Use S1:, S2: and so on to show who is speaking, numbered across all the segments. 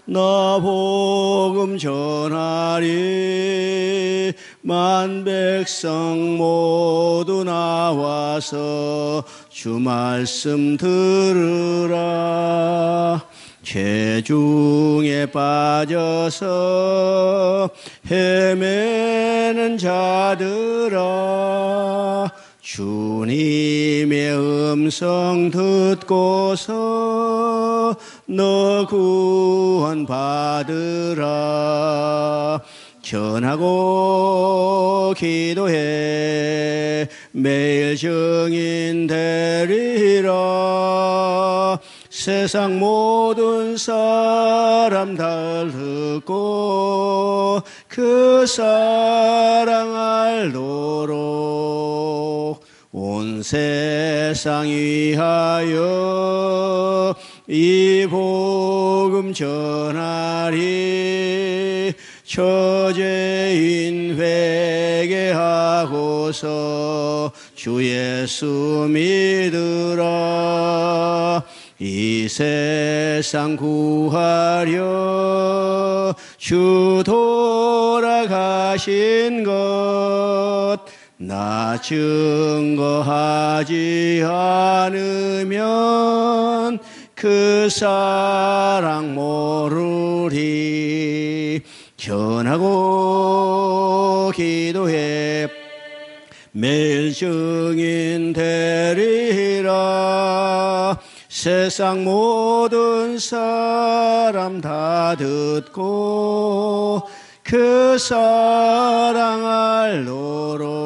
S1: 나 복음 전하리. 만 백성 모두 나와서 주 말씀 들으라. 죄중에 빠져서 헤매는 자들아, 주님의 음성 듣고서 너 구원 받으라. 전하고 기도해 매일 증인 되리라. 세상 모든 사람 다 듣고 그 사랑 알도록 온 세상 위하여 이 복음 전하리. 저죄인 회개하고서 주 예수 믿으라. 이 세상 구하려 주 돌아가신 것 나 증거하지 않으면 그 사랑 모르리. 전하고 기도해 매일 증인 되리라. 세상 모든 사람 다 듣고 그 사랑 알도록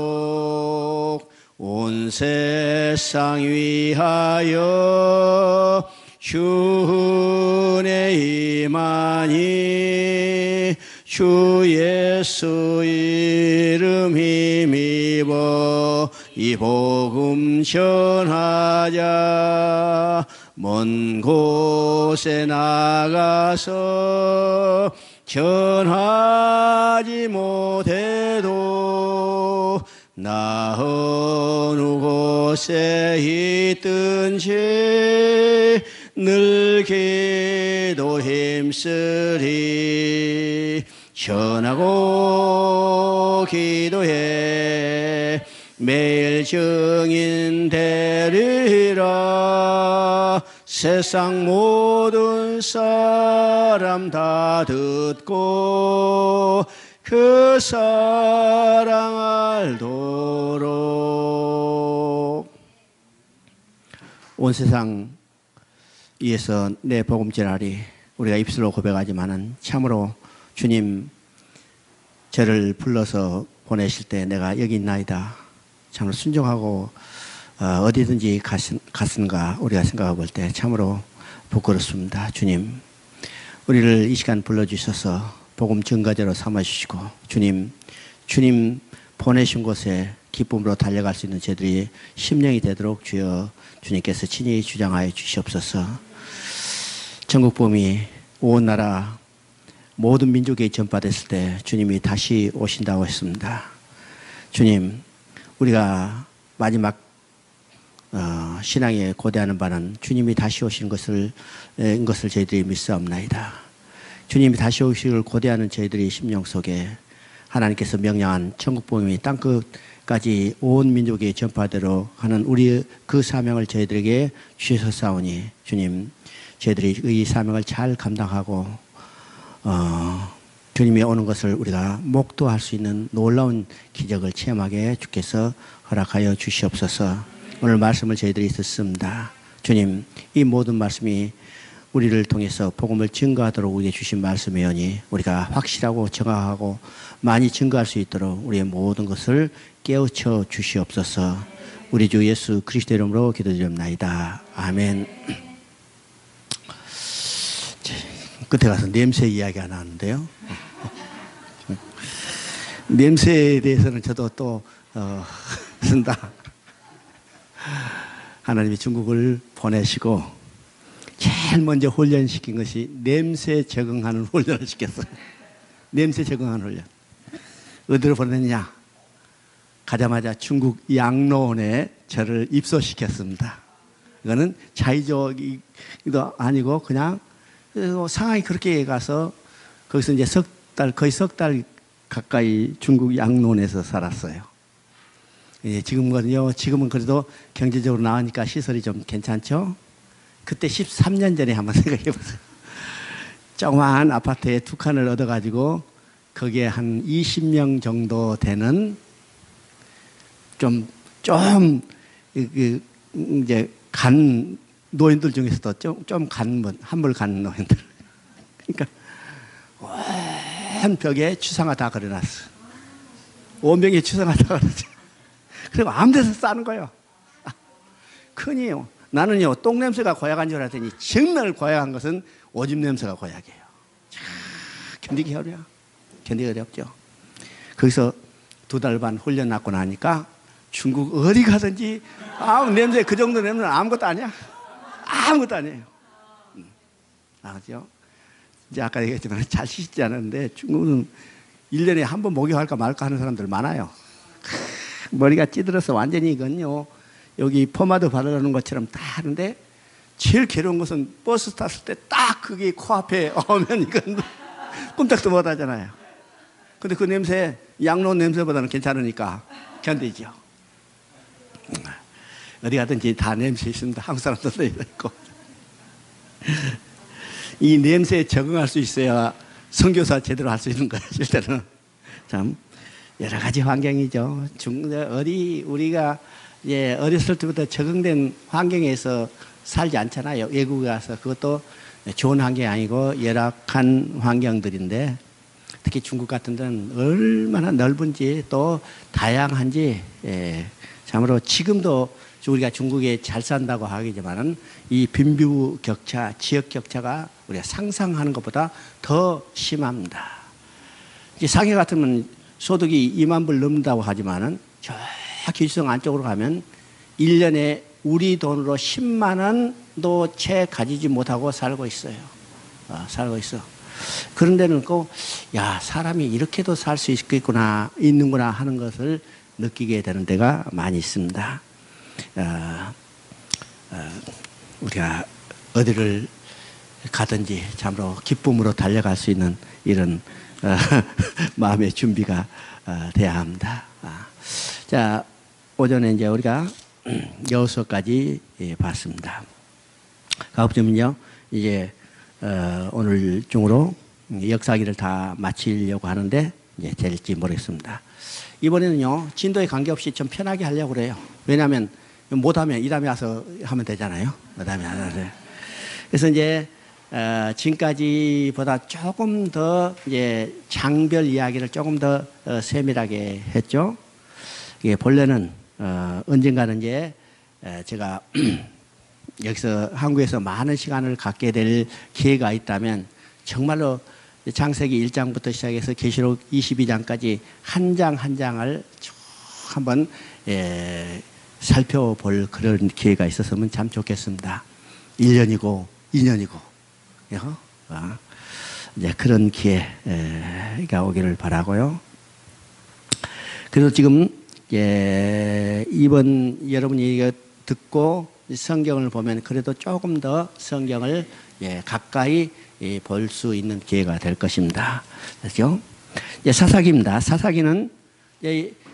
S1: 온 세상 위하여 주 은혜 임하니. 주 예수 이름 힘입어 이 복음 전하자. 먼 곳에 나가서 전하지 못해도 나 어느 곳에 있든지 늘 기도 힘쓰리. 전하고 기도해 매일 증인 되리라. 세상 모든 사람 다 듣고 그 사랑 알도록. 온 세상 위에서 내 복음 전하리. 우리가 입술로 고백하지만은 참으로 주님 저를 불러서 보내실 때 내가 여기 있나이다. 참으로 순종하고 어디든지 갔은가 우리가 생각해 볼 때 참으로 부끄럽습니다. 주님, 우리를 이 시간 불러주셔서 복음 증거자로 삼아주시고 주님 보내신 곳에 기쁨으로 달려갈 수 있는 저들이 심령이 되도록 주여 주님께서 친히 주장하여 주시옵소서. 전국복음이 온 나라 모든 민족에 전파됐을 때 주님이 다시 오신다고 했습니다. 주님, 우리가 마지막 신앙에 고대하는 바는 주님이 다시 오신 것을 저희들이 믿사옵나이다. 주님이 다시 오시기를 고대하는 저희들의 심령 속에 하나님께서 명령한 천국복음이 땅끝까지 온 민족에 전파되도록 하는 우리 그 사명을 저희들에게 주셨사오니 주님, 저희들이 이 사명을 잘 감당하고 주님이 오는 것을 우리가 목도할 수 있는 놀라운 기적을 체험하게 주께서 허락하여 주시옵소서. 오늘 말씀을 저희들이 듣습니다. 주님, 이 모든 말씀이 우리를 통해서 복음을 증거하도록 우리에게 주신 말씀이오니 우리가 확실하고 정확하고 많이 증거할 수 있도록 우리의 모든 것을 깨우쳐 주시옵소서. 우리 주 예수 그리스도 이름으로 기도드립나이다. 아멘. 끝에 가서 냄새 이야기가 나왔는데요. 냄새에 대해서는 저도 또 쓴다. 하나님이 중국을 보내시고 제일 먼저 훈련시킨 것이 냄새 적응하는 훈련을 시켰어요. 냄새 적응하는 훈련. 어디로 보냈냐? 가자마자 중국 양로원에 저를 입소시켰습니다. 이거는 자의적이기도 아니고 그냥 그래서 상하이 그렇게 가서 거기서 이제 거의 석 달 가까이 중국 양론에서 살았어요. 예, 지금은 그래도 경제적으로 나으니까 시설이 좀 괜찮죠? 그때 13년 전에 한번 생각해 보세요. 조그마한 아파트에 2칸을 얻어가지고 거기에 한 20명 정도 되는 이제 간 노인들 중에서도 한물 간 노인들. 그러니까 온 벽에 추상화 다 그려놨어. 온병에 추상화 다 그려놨어. 그리고 아무 데서 싸는 거예요. 큰이요. 나는요, 똥 냄새가 고약한 줄 알았더니 정말 고약한 것은 오줌 냄새가 고약해요. 견디기 어려워. 견디기 어렵죠. 거기서 2달 반 훈련 받고 나니까 중국 어디 가든지 냄새, 그 정도 냄새는 아무것도 아니야. 아무것도 아니에요. 알았죠? 이제 아까 얘기했지만 잘 씻지 않았는데 중국은 1년에 한 번 목욕할까 말까 하는 사람들 많아요. 머리가 찌들어서 완전히 이건요, 여기 포마드 바르는 것처럼 다 하는데 제일 괴로운 것은 버스 탔을 때 딱 그게 코앞에 오면 이건 꼼짝도 못 하잖아요. 근데 그 냄새, 양론 냄새보다는 괜찮으니까 견디죠. 어디 가든지 다 냄새 있습니다. 한국 사람들도 있고. 이 냄새에 적응할 수 있어야 선교사 제대로 할 수 있는 거예요. 실제로는. 참 여러 가지 환경이죠. 우리가 어렸을 때부터 적응된 환경에서 살지 않잖아요. 외국에 가서. 그것도 좋은 환경이 아니고 열악한 환경들인데, 특히 중국 같은 데는 얼마나 넓은지 또 다양한지, 참으로 지금도 우리가 중국에 잘 산다고 하겠지만은 이 빈부 격차, 지역 격차가 우리가 상상하는 것보다 더 심합니다. 상해 같으면 소득이 2만 불 넘는다고 하지만은 저 기주성 안쪽으로 가면 1년에 우리 돈으로 10만 원도 채 가지지 못하고 살고 있어요. 살고 있어. 그런 데는 꼭, 사람이 이렇게도 살 수 있는구나 하는 것을 느끼게 되는 데가 많이 있습니다. 우리가 어디를 가든지 참으로 기쁨으로 달려갈 수 있는 이런 마음의 준비가 돼야 합니다. 자, 오전에 이제 우리가 여호수아까지 봤습니다. 가급적이면요, 이제 오늘 중으로 역사기를 다 마치려고 하는데 이제 될지 모르겠습니다. 이번에는요, 진도에 관계없이 좀 편하게 하려고 그래요. 왜냐하면 못하면 이 다음에 와서 하면 되잖아요. 그 다음에 하면. 그래서 이제 지금까지보다 조금 더 이제 장별 이야기를 조금 더 세밀하게 했죠. 이게 본래는 언젠가는 이제 제가 여기서 한국에서 많은 시간을 갖게 될 기회가 있다면 정말로 창세기 1장부터 시작해서 계시록 22장까지 한 장 한 장을 쭉 한번 살펴볼 그런 기회가 있었으면 참 좋겠습니다. 1년이고 2년이고 이제 그런 기회가 오기를 바라고요. 그래서 지금 이번 여러분이 듣고 성경을 보면 그래도 조금 더 성경을 가까이 볼 수 있는 기회가 될 것입니다. 그렇죠? 사사기입니다. 사사기는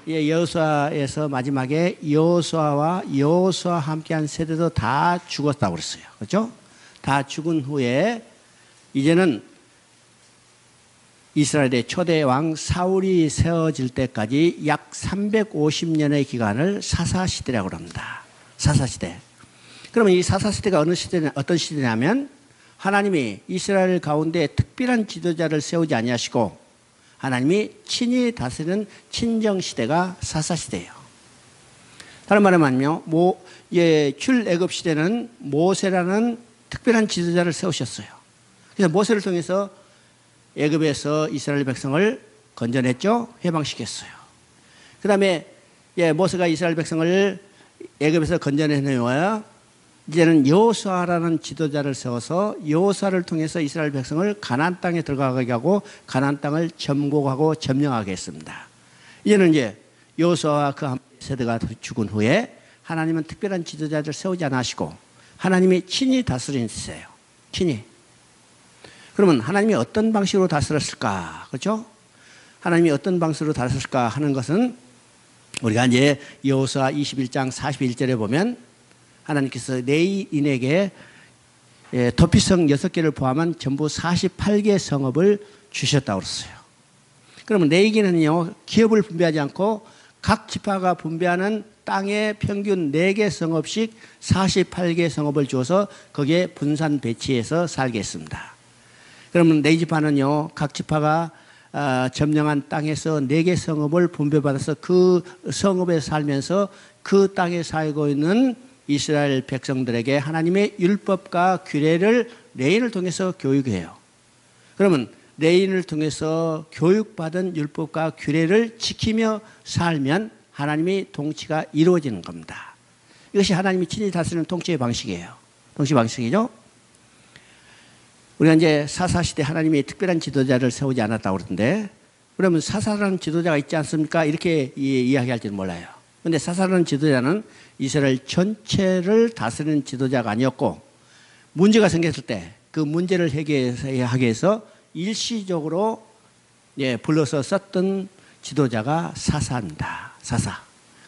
S1: 여호수아에서 마지막에 여호수아와 여호수아 함께한 세대도 다 죽었다고 그랬어요. 그렇죠? 다 죽은 후에 이제는 이스라엘의 초대 왕 사울이 세워질 때까지 약 350년의 기간을 사사시대라고 합니다. 사사시대. 그러면 이 사사시대가 어떤 시대냐면 하나님이 이스라엘 가운데 특별한 지도자를 세우지 아니하시고 하나님이 친히 다스리는 친정시대가 사사시대예요. 다른 말로 말하면 출애굽시대는 모세라는 특별한 지도자를 세우셨어요. 그래서 모세를 통해서 애굽에서 이스라엘 백성을 건져냈죠. 해방시켰어요. 그 다음에 모세가 이스라엘 백성을 애굽에서 건져낸 후에 이제는 여호수아라는 지도자를 세워서 여호수아를 통해서 이스라엘 백성을 가나안 땅에 들어가게 하고 가나안 땅을 점곡하고 점령하게 했습니다. 이제는 이제 여호수아와 그 세대가 죽은 후에 하나님은 특별한 지도자를 세우지 않으시고 하나님이 친히 다스리는 시대예요. 친히. 그러면 하나님이 어떤 방식으로 다스렸을까? 그렇죠? 하나님이 어떤 방식으로 다스렸을까 하는 것은 우리가 이제 여호수아 21장 41절에 보면 하나님께서 레위인에게 도피성 6개를 포함한 전부 48개 성읍을 주셨다고 그랬어요. 그러면 레위인은요, 기업을 분배하지 않고 각 지파가 분배하는 땅에 평균 4개 성읍씩 48개 성읍을 주어서 거기에 분산 배치해서 살게 했습니다. 그러면 레위 지파는요, 각 지파가 점령한 땅에서 4개 성읍을 분배받아서 그 성읍에 살면서 그 땅에 살고 있는 이스라엘 백성들에게 하나님의 율법과 규례를 레위인을 통해서 교육해요. 그러면 레위인을 통해서 교육받은 율법과 규례를 지키며 살면 하나님의 통치가 이루어지는 겁니다. 이것이 하나님이 친히 다스리는 통치의 방식이에요. 통치 방식이죠. 우리가 이제 사사시대 하나님이 특별한 지도자를 세우지 않았다고 그러던데, 그러면 사사라는 지도자가 있지 않습니까? 이렇게 이야기할지는 몰라요. 그런데 사사라는 지도자는 이스라엘 전체를 다스리는 지도자가 아니었고, 문제가 생겼을 때 그 문제를 해결하기 위해서 일시적으로 불러서 썼던 지도자가 사사입니다. 사사.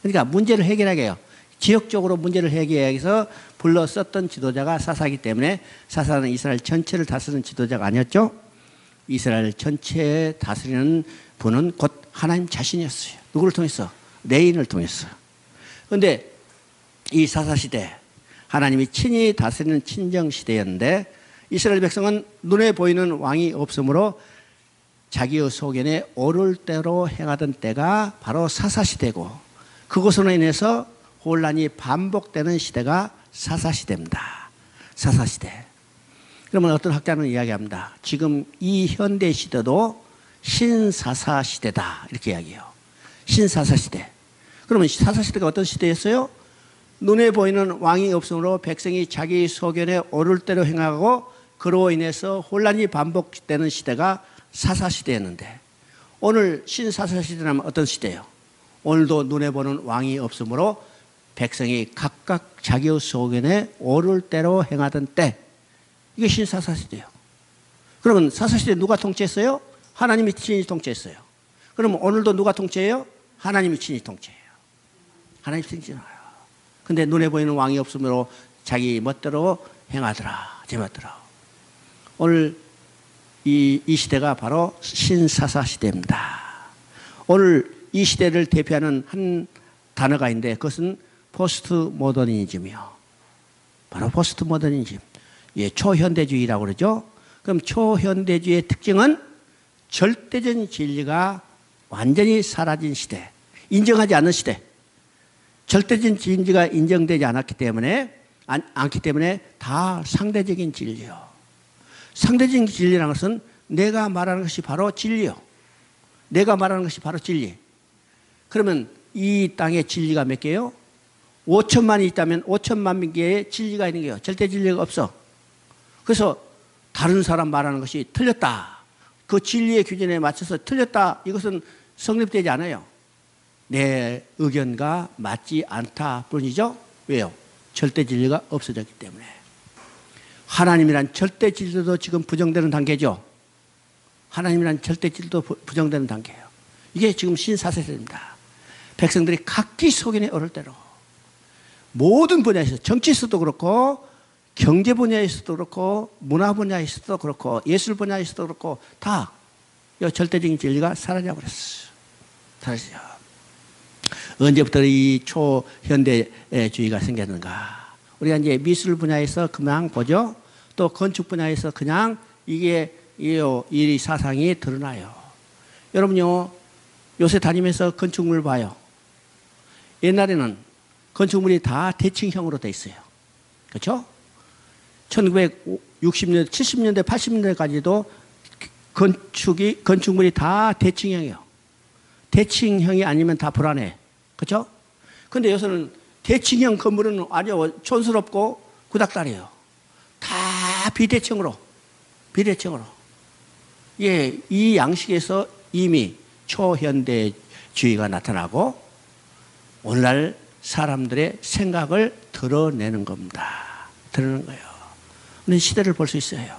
S1: 그러니까 문제를 해결하게 해요. 지역적으로 문제를 해결하기 위해서 불러 썼던 지도자가 사사이기 때문에 사사는 이스라엘 전체를 다스리는 지도자가 아니었죠. 이스라엘 전체에 다스리는 분은 곧 하나님 자신이었어요. 누구를 통해서? 레위인을 통해서. 그런데 이 사사시대, 하나님이 친히 다스리는 친정시대였는데 이스라엘 백성은 눈에 보이는 왕이 없으므로 자기의 소견에 오를 대로 행하던 때가 바로 사사시대고, 그것으로 인해서 혼란이 반복되는 시대가 사사시대입니다. 사사시대. 그러면 어떤 학자는 이야기합니다. 지금 이 현대 시대도 신사사시대다, 이렇게 이야기해요. 신사사시대. 그러면 사사시대가 어떤 시대였어요? 눈에 보이는 왕이 없으므로 백성이 자기 소견에 오를 대로 행하고 그로 인해서 혼란이 반복되는 시대가 사사시대였는데, 오늘 신사사시대라면 어떤 시대예요? 오늘도 눈에 보는 왕이 없으므로 백성이 각각 자기의 소견에 오를 대로 행하던 때, 이게 신사사시대예요. 그러면 사사시대 누가 통치했어요? 하나님이 친히 통치했어요. 그러면 오늘도 누가 통치해요? 하나님이 친히 통치해요. 하나님이 통치해요. 근데 눈에 보이는 왕이 없으므로 자기 멋대로 행하더라. 제 멋대로. 오늘 이 시대가 바로 신사사 시대입니다. 오늘 이 시대를 대표하는 한 단어가 있는데 그것은 포스트 모더니즘이요. 바로 포스트 모더니즘. 예, 초현대주의라고 그러죠. 그럼 초현대주의의 특징은 절대적인 진리가 완전히 사라진 시대. 인정하지 않는 시대. 절대적인 진리가 인정되지 않기 때문에 다 상대적인 진리요. 상대적인 진리라는 것은 내가 말하는 것이 바로 진리요. 내가 말하는 것이 바로 진리. 그러면 이 땅에 진리가 몇 개요? 5천만이 있다면 5천만 개의 진리가 있는 게요. 절대 진리가 없어. 그래서 다른 사람 말하는 것이 틀렸다. 그 진리의 규정에 맞춰서 틀렸다. 이것은 성립되지 않아요. 내 의견과 맞지 않다 뿐이죠. 왜요? 절대 진리가 없어졌기 때문에. 하나님이란 절대 진리도 지금 부정되는 단계죠. 하나님이란 절대 진리도 부정되는 단계예요. 이게 지금 신사세대입니다. 백성들이 각기 소견에 오를 대로 모든 분야에서, 정치에서도 그렇고 경제 분야에서도 그렇고 문화 분야에서도 그렇고 예술 분야에서도 그렇고 다 이 절대적인 진리가 사라져버렸어요. 사라져요. 언제부터 이 초현대주의가 생겼는가? 우리가 이제 미술 분야에서 그냥 보죠. 또 건축 분야에서 그냥 이 사상이 드러나요. 여러분요, 요새 다니면서 건축물 봐요. 옛날에는 건축물이 다 대칭형으로 돼 있어요. 그렇죠? 1960년대, 70년대, 80년대까지도 건축물이 다 대칭형이에요. 대칭형이 아니면 다 불안해. 그렇죠? 근데 요새는 대칭형 건물은 아주 촌스럽고 구닥다리예요. 다 비대칭으로. 예, 이 양식에서 이미 초현대주의가 나타나고 오늘날 사람들의 생각을 드러내는 겁니다. 드러내는 거예요. 근데 시대를 볼 수 있어요.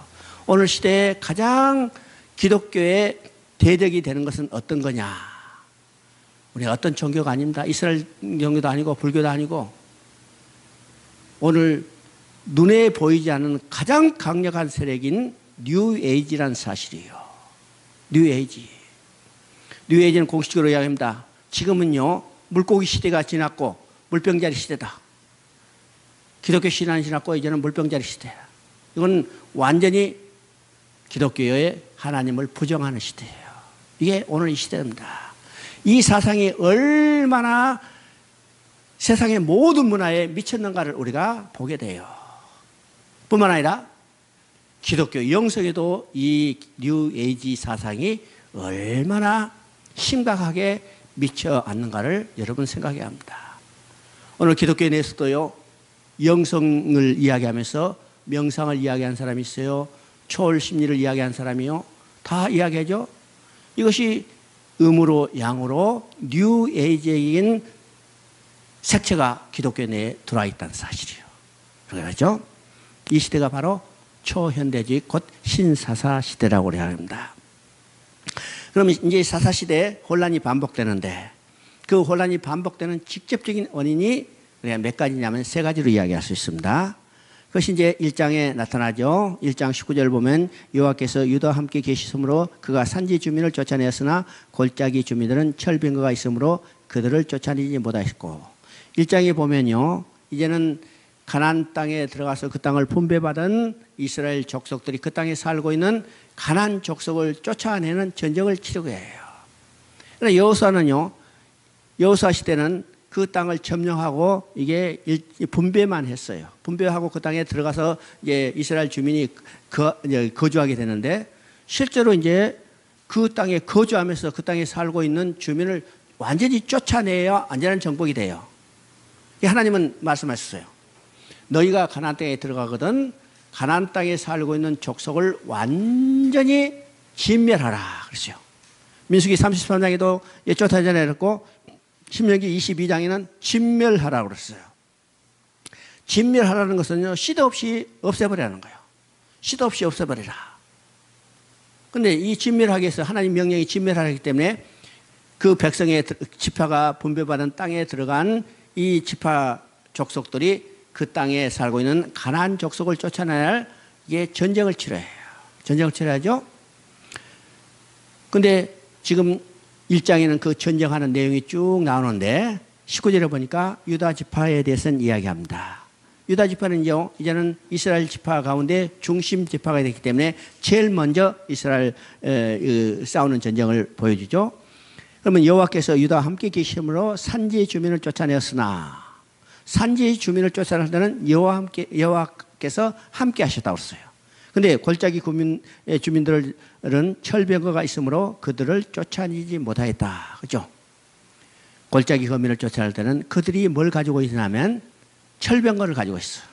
S1: 오늘 시대에 가장 기독교의 대적이 되는 것은 어떤 거냐? 우리가 어떤 종교가 아닙니다. 이스라엘 종교도 아니고 불교도 아니고 오늘 눈에 보이지 않는 가장 강력한 세력인 뉴에이지라는 사실이에요. 뉴에이지. 뉴에이지는 공식적으로 이야기합니다. 지금은요 물고기 시대가 지났고 물병자리 시대다. 기독교 신앙이 지났고 이제는 물병자리 시대야. 이건 완전히 기독교의 하나님을 부정하는 시대예요. 이게 오늘 이 시대입니다. 이 사상이 얼마나 세상의 모든 문화에 미쳤는가를 우리가 보게 돼요. 뿐만 아니라 기독교 영성에도 이 뉴에이지 사상이 얼마나 심각하게 미쳐 앉는가를 여러분 생각해야 합니다. 오늘 기독교에 대해서도요 영성을 이야기하면서 명상을 이야기하는 사람이 있어요. 초월 심리를 이야기하는 사람이요. 다 이야기하죠. 이것이 음으로 양으로 뉴에이지적인 색채가 기독교 내에 들어와 있다는 사실이에요. 그렇죠? 이 시대가 바로 초현대주의 곧 신사사 시대라고 이야기합니다. 그럼 이제 사사 시대에 혼란이 반복되는데 그 혼란이 반복되는 직접적인 원인이 몇 가지냐면 세 가지로 이야기할 수 있습니다. 그것이 이제 1장에 나타나죠. 1장 19절 보면 여호와께서 유다와 함께 계시므로 그가 산지 주민을 쫓아내었으나 골짜기 주민들은 철병거가 있으므로 그들을 쫓아내지 못하였고 1장에 보면요. 이제는 가나안 땅에 들어가서 그 땅을 분배받은 이스라엘 족속들이 그 땅에 살고 있는 가나안 족속을 쫓아내는 전쟁을 치르고 해요. 그러나 여호수아는요. 여호수아 시대는 그 땅을 점령하고 이게 분배만 했어요. 분배하고 그 땅에 들어가서 이제 이스라엘 주민이 거주하게 되는데 실제로 이제 그 땅에 거주하면서 그 땅에 살고 있는 주민을 완전히 쫓아내야 안전한 정복이 돼요. 하나님은 말씀하셨어요. 너희가 가나안 땅에 들어가거든 가나안 땅에 살고 있는 족속을 완전히 진멸하라 그랬어요. 민수기 33장에도 쫓아내렸고 신명기 22장에는 진멸하라고 그랬어요. 진멸하라는 것은요 시도 없이 없애버리라는 거예요. 시도 없이 없애버리라. 그런데 이 진멸하기 위해서 하나님 명령이 진멸하기 때문에 그 백성의 지파가 분배받은 땅에 들어간 이 지파 족속들이 그 땅에 살고 있는 가나안 족속을 쫓아내야 이게 전쟁을 치러야 해요. 전쟁을 치러야죠. 그런데 지금 1장에는 그 전쟁하는 내용이 쭉 나오는데 19절에 보니까 유다 지파에 대해서는 이야기합니다. 유다 지파는요 이제는 이스라엘 지파 가운데 중심 지파가 되기 때문에 제일 먼저 이스라엘 싸우는 전쟁을 보여주죠. 그러면 여호와께서 유다와 함께 계심으로 산지 주민을 쫓아내었으나 산지 주민을 쫓아낼 때는 여호와께서 함께 하셨다고 했어요. 그런데 골짜기 주민들은 철병거가 있으므로 그들을 쫓아내지 못하였다. 그렇죠? 골짜기 거민을 쫓아낼 때는 그들이 뭘 가지고 있냐면 철병거를 가지고 있어요.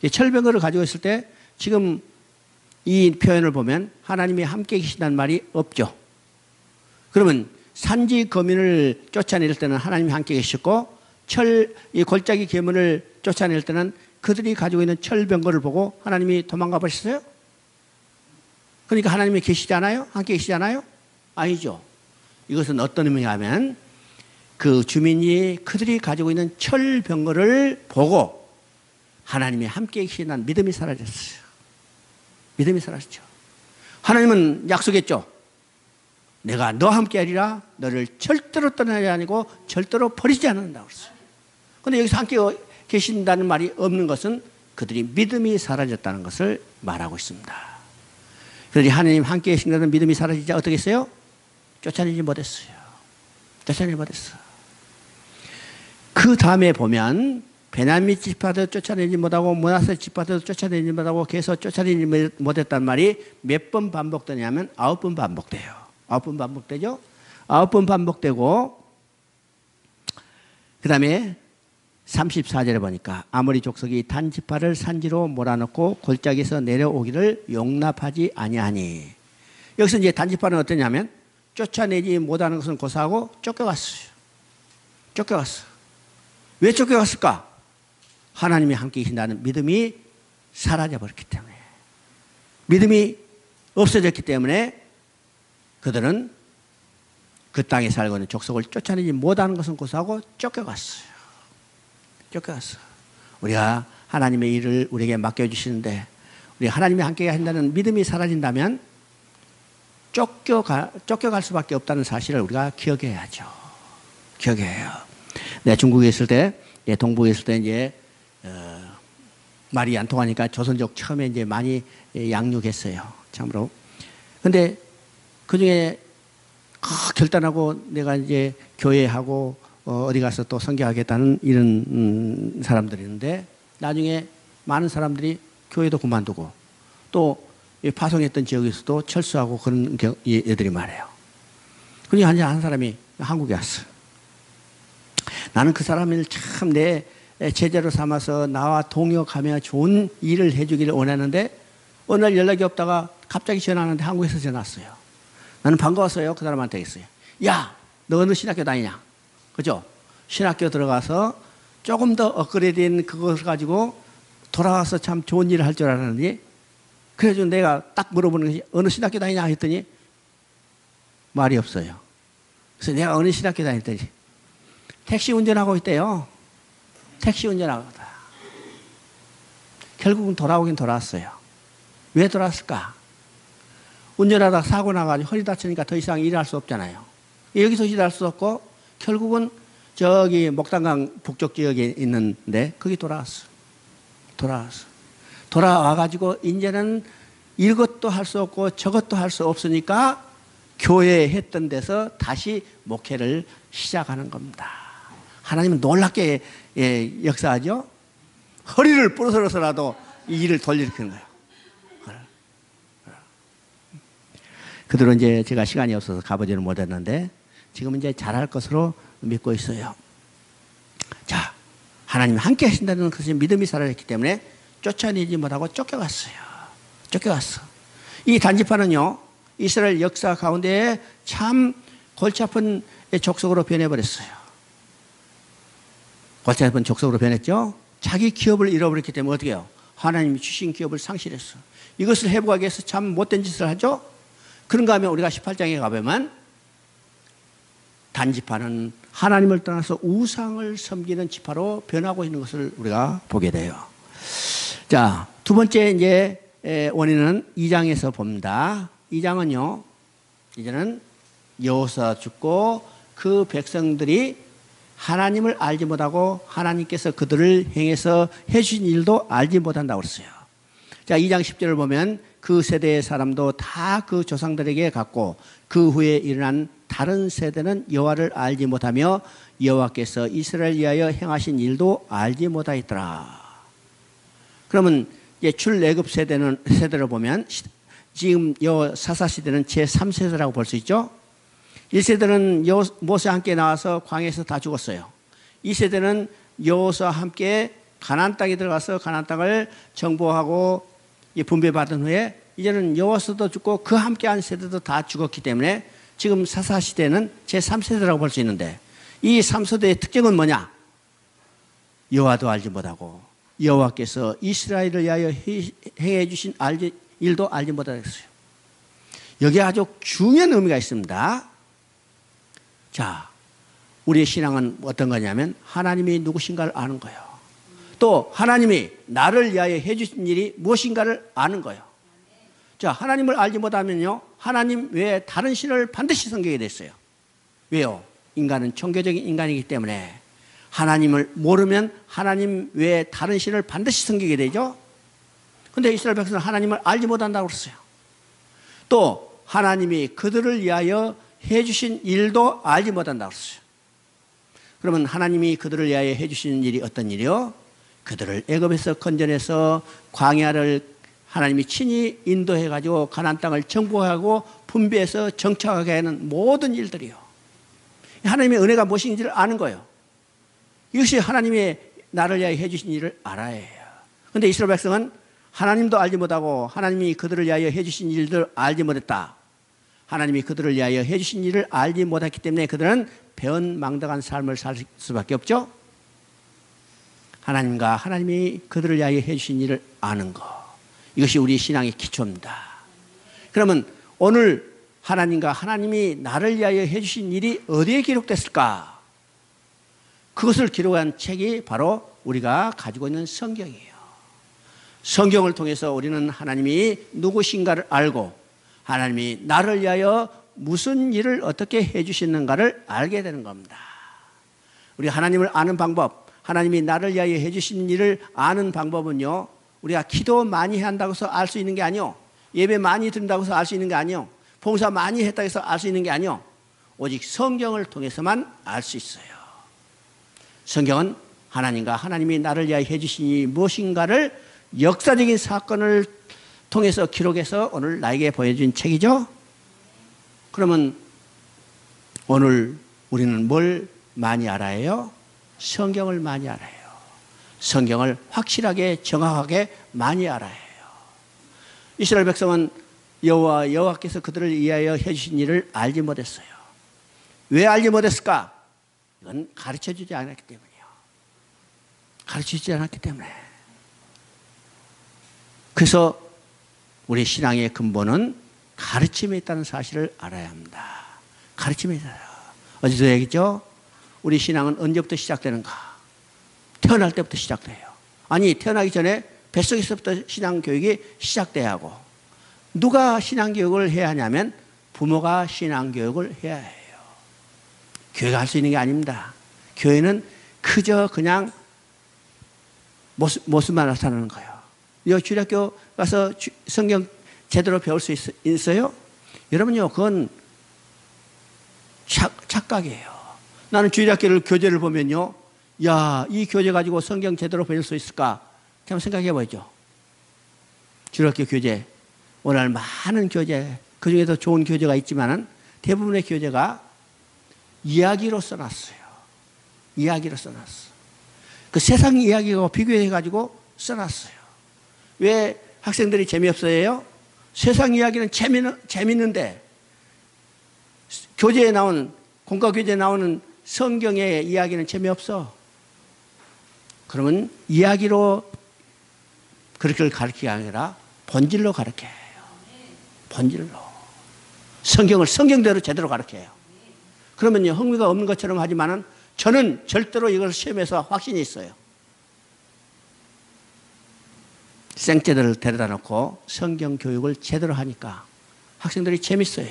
S1: 철병거를 가지고 있을 때 지금 이 표현을 보면 하나님이 함께 계신다는 말이 없죠. 그러면 산지 거민을 쫓아낼 때는 하나님이 함께 계셨고 이 골짜기 괴물을 쫓아낼 때는 그들이 가지고 있는 철병거를 보고 하나님이 도망가 버렸어요? 그러니까 하나님이 계시지 않아요? 함께 계시지 않아요? 아니죠. 이것은 어떤 의미냐면 그 주민이 그들이 가지고 있는 철병거를 보고 하나님이 함께 계신다는 믿음이 사라졌어요. 믿음이 사라졌죠. 하나님은 약속했죠. 내가 너와 함께 하리라. 너를 절대로 떠나지 아니고 절대로 버리지 않는다고 했어요. 그런데 여기서 함께 계신다는 말이 없는 것은 그들이 믿음이 사라졌다는 것을 말하고 있습니다. 그들이 하나님 함께 계신다는 믿음이 사라지자 어떻게 했어요? 쫓아내지 못했어요. 쫓아내지 못했어요. 그 다음에 보면 베냐민 지파도 쫓아내지 못하고 므낫세 지파도 쫓아내지 못하고 계속 쫓아내지 못했단 말이 몇 번 반복되냐면 9번 반복돼요. 9번 반복되죠? 9번 반복되고 그 다음에 34절에 보니까 아모리 족속이 단 지파를 산지로 몰아넣고 골짜기에서 내려오기를 용납하지 아니하니. 여기서 이제 단 지파는 어떠냐면 쫓아내지 못하는 것은 고사하고 쫓겨갔어요. 쫓겨갔어. 왜 쫓겨갔을까? 하나님이 함께 계신다는 믿음이 사라져버렸기 때문에. 믿음이 없어졌기 때문에 그들은 그 땅에 살고 있는 족속을 쫓아내지 못하는 것은 고사하고 쫓겨갔어요. 쫓겨갔어. 우리가 하나님의 일을 우리에게 맡겨주시는데 우리 하나님이 함께 한다는 믿음이 사라진다면 쫓겨갈 수밖에 없다는 사실을 우리가 기억해야죠. 기억해요. 내가 중국에 있을 때, 동북에 있을 때 이제 말이 안 통하니까 조선족 처음에 이제 많이 양육했어요. 참으로. 근데 그 중에 결단하고 내가 이제 교회하고 어디 가서 또 선교하겠다는 이런 사람들이 있는데 나중에 많은 사람들이 교회도 그만두고 또 파송했던 지역에서도 철수하고 그런 애들이 많아요. 그중에 한 사람이 한국에 왔어. 나는 그 사람을 참 내 제자로 삼아서 나와 동역하며 좋은 일을 해주기를 원하는데 어느 날 연락이 없다가 갑자기 전화하는데 한국에서 전화 왔어요. 나는 반가웠어요. 그 사람한테 했어요. 야, 너 어느 신학교 다니냐? 그죠? 신학교 들어가서 조금 더 업그레이드된 그것을 가지고 돌아와서 참 좋은 일을 할 줄 알았는데 그래서 내가 딱 물어보는 것이 어느 신학교 다니냐 했더니 말이 없어요. 그래서 내가 어느 신학교 다녔더니 택시 운전하고 있대요. 택시 운전하고 있다. 결국은 돌아오긴 돌아왔어요. 왜 돌아왔을까? 운전하다가 사고 나가지고 허리 다치니까 더 이상 일할 수 없잖아요. 여기서 일할 수 없고 결국은 저기 목단강 북쪽 지역에 있는데 거기 돌아왔어. 돌아와가지고 이제는 이것도 할 수 없고 저것도 할 수 없으니까 교회에 했던 데서 다시 목회를 시작하는 겁니다. 하나님은 놀랍게 역사하죠. 허리를 부러서라도 이 일을 돌리는 거예요. 그들은 이제 제가 시간이 없어서 가보지는 못했는데 지금은 이제 잘할 것으로 믿고 있어요. 자, 하나님 함께 하신다는 것이 믿음이 사라졌기 때문에 쫓아내지 못하고 쫓겨갔어요. 쫓겨갔어. 이 단지파는요, 이스라엘 역사 가운데 참 골치 아픈 족속으로 변해버렸어요. 골치 아픈 족속으로 변했죠. 자기 기업을 잃어버렸기 때문에 어떻게 해요? 하나님이 주신 기업을 상실했어. 이것을 회복하기 위해서 참 못된 짓을 하죠. 그런가 하면 우리가 18장에 가보면 단지파는 하나님을 떠나서 우상을 섬기는 지파로 변하고 있는 것을 우리가 보게 돼요. 자, 두 번째 이제 원인은 2장에서 봅니다. 2장은요, 이제는 여호수아 죽고 그 백성들이 하나님을 알지 못하고 하나님께서 그들을 행해서 해주신 일도 알지 못한다고 그랬어요. 자, 2장 10절을 보면 그 세대의 사람도 다 그 조상들에게 갔고 그 후에 일어난 다른 세대는 여호와를 알지 못하며 여호와께서 이스라엘 위하여 행하신 일도 알지 못하였더라. 그러면 이제 출애굽 세대를 보면 지금 사사 시대는 제3세대라고 볼 수 있죠. 1세대는 모세와 함께 나와서 광야에서 다 죽었어요. 2세대는 여호수아와 함께 가나안 땅에 들어가서 가나안 땅을 정복하고 분배받은 후에 이제는 여호수아도 죽고 그 함께한 세대도 다 죽었기 때문에 지금 사사 시대는 제3세대라고 볼 수 있는데 이 3세대의 특징은 뭐냐? 여호와도 알지 못하고 여호와께서 이스라엘을 위하여 행해 주신 일도 알지 못하겠어요. 여기에 아주 중요한 의미가 있습니다. 자, 우리의 신앙은 어떤 거냐면 하나님이 누구신가를 아는 거예요. 또 하나님이 나를 위하여 해주신 일이 무엇인가를 아는 거예요. 자, 하나님을 알지 못하면요, 하나님 외에 다른 신을 반드시 섬기게 됐어요. 왜요? 인간은 종교적인 인간이기 때문에 하나님을 모르면 하나님 외에 다른 신을 반드시 섬기게 되죠. 근데 이스라엘 백성은 하나님을 알지 못한다고 그랬어요. 또 하나님이 그들을 위하여 해주신 일도 알지 못한다고 그랬어요. 그러면 하나님이 그들을 위하여 해주신 일이 어떤 일이요? 그들을 애굽에서 건져내서 광야를 하나님이 친히 인도해가지고 가나안 땅을 정복하고 분배해서 정착하게 하는 모든 일들이요. 하나님의 은혜가 무엇인지를 아는 거예요. 이것이 하나님의 나를 위하여 해주신 일을 알아야 해요. 그런데 이스라엘 백성은 하나님도 알지 못하고 하나님이 그들을 위하여 해주신 일들을 알지 못했다. 하나님이 그들을 위하여 해주신 일을 알지 못했기 때문에 그들은 배은망덕한 삶을 살 수밖에 없죠. 하나님과 하나님이 그들을 위하여 해주신 일을 아는 거. 이것이 우리 신앙의 기초입니다. 그러면 오늘 하나님과 하나님이 나를 위하여 해주신 일이 어디에 기록됐을까? 그것을 기록한 책이 바로 우리가 가지고 있는 성경이에요. 성경을 통해서 우리는 하나님이 누구신가를 알고 하나님이 나를 위하여 무슨 일을 어떻게 해주시는가를 알게 되는 겁니다. 우리 하나님을 아는 방법, 하나님이 나를 위하여 해주신 일을 아는 방법은요, 우리가 기도 많이 한다고 해서 알 수 있는 게 아니요, 예배 많이 드린다고 해서 알 수 있는 게 아니요, 봉사 많이 했다고 해서 알 수 있는 게 아니요, 오직 성경을 통해서만 알 수 있어요. 성경은 하나님과 하나님이 나를 위하여 해주신 일이 무엇인가를 역사적인 사건을 통해서 기록해서 오늘 나에게 보여준 책이죠. 그러면 오늘 우리는 뭘 많이 알아야 해요? 성경을 많이 알아야 해요. 성경을 확실하게 정확하게 많이 알아야 해요. 이스라엘 백성은 여호와께서 그들을 위하여 해주신 일을 알지 못했어요. 왜 알지 못했을까? 이건 가르쳐주지 않았기 때문이에요. 가르쳐주지 않았기 때문에. 그래서 우리 신앙의 근본은 가르침에 있다는 사실을 알아야 합니다. 가르침에 있어요. 어제도 얘기했죠? 우리 신앙은 언제부터 시작되는가? 태어날 때부터 시작돼요. 아니, 태어나기 전에 뱃속에서부터 신앙교육이 시작돼야 하고, 누가 신앙교육을 해야 하냐면 부모가 신앙교육을 해야 해요. 교회가 할 수 있는 게 아닙니다. 교회는 그저 그냥 모습만 나타나는 거예요. 여 주일학교 가서 성경 제대로 배울 수 있어요? 여러분요, 그건 착각이에요. 나는 주일학교를 교재를 보면요, 야, 이 교재 가지고 성경 제대로 배울 수 있을까? 한번 생각해 보죠. 주일학교 교재, 오늘 많은 교재, 그 중에도 좋은 교재가 있지만은 대부분의 교재가 이야기로 써놨어요. 이야기로 써놨어. 그 세상 이야기하고 비교해 가지고 써놨어요. 왜 학생들이 재미없어요? 세상 이야기는 재밌는데 교재에 나오는, 공과 교재에 나오는 성경의 이야기는 재미없어. 그러면 이야기로 그렇게 가르치기 아니라 본질로 가르쳐야 해요. 본질로. 성경을 성경대로 제대로 가르쳐요. 그러면요, 흥미가 없는 것처럼 하지만은 저는 절대로 이걸 시험해서 확신이 있어요. 생태들을 데려다 놓고 성경 교육을 제대로 하니까 학생들이 재밌어요.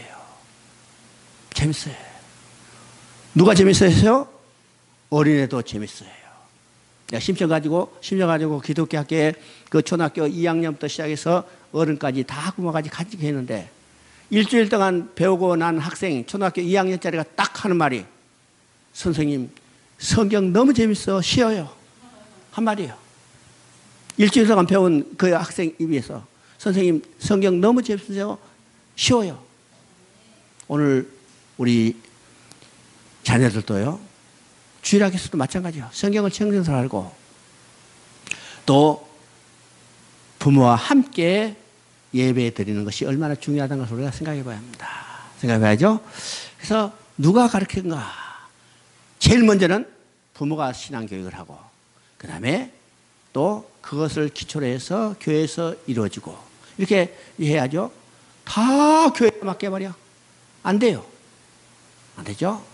S1: 재밌어요. 누가 재밌어요? 어린애도 재밌어요. 내가 심정 가지고 기독교 학교에 그 초등학교 2학년부터 시작해서 어른까지 다 부모까지 같이 했는데, 일주일 동안 배우고 난 학생, 초등학교 2학년짜리가 딱 하는 말이, 선생님, 성경 너무 재밌어, 쉬어요. 한 말이에요. 일주일 동안 배운 그 학생 입에서, 선생님, 성경 너무 재밌어요, 쉬워요. 오늘 우리 자녀들도요, 주일학교에서도 마찬가지예요. 성경을 청정서 알고, 또 부모와 함께 예배 드리는 것이 얼마나 중요하다는 것을 우리가 생각해 봐야 합니다. 생각해 봐야죠. 그래서 누가 가르치는가? 제일 먼저는 부모가 신앙교육을 하고, 그 다음에 또 그것을 기초로 해서 교회에서 이루어지고, 이렇게 해야죠. 다 교회에 맡겨버려. 안 돼요. 안 되죠?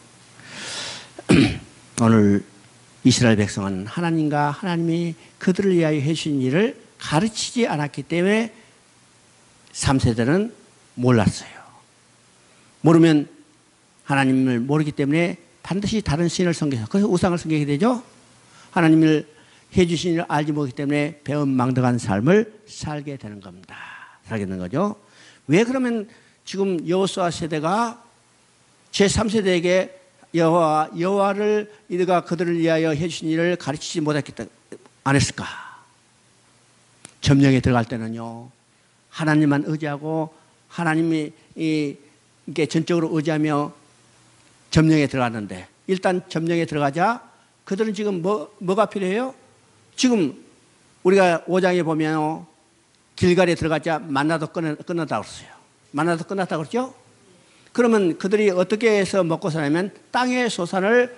S1: 오늘 이스라엘 백성은 하나님과 하나님이 그들을 위하여 해주신 일을 가르치지 않았기 때문에 3세대는 몰랐어요. 모르면, 하나님을 모르기 때문에 반드시 다른 신을 섬겨서, 그래서 우상을 섬기게 되죠. 하나님을 해주신 일을 알지 못하기 때문에 배은망덕한 삶을 살게 되는 겁니다. 살게 되는 거죠. 왜 그러면 지금 여호수아 세대가 제3세대에게 여호와를 이들과 그들을 위하여 해주신 일을 가르치지 못했겠다, 안 했을까? 점령에 들어갈 때는요, 하나님만 의지하고 하나님이 이게 전적으로 의지하며 점령에 들어갔는데, 일단 점령에 들어가자 그들은 지금 뭐가 필요해요? 지금 우리가 5장에 보면 길갈에 들어가자 만나도 끝났다고 그랬어요. 만나도 끝났다고 그랬죠? 그러면 그들이 어떻게 해서 먹고 사냐면 땅의 소산을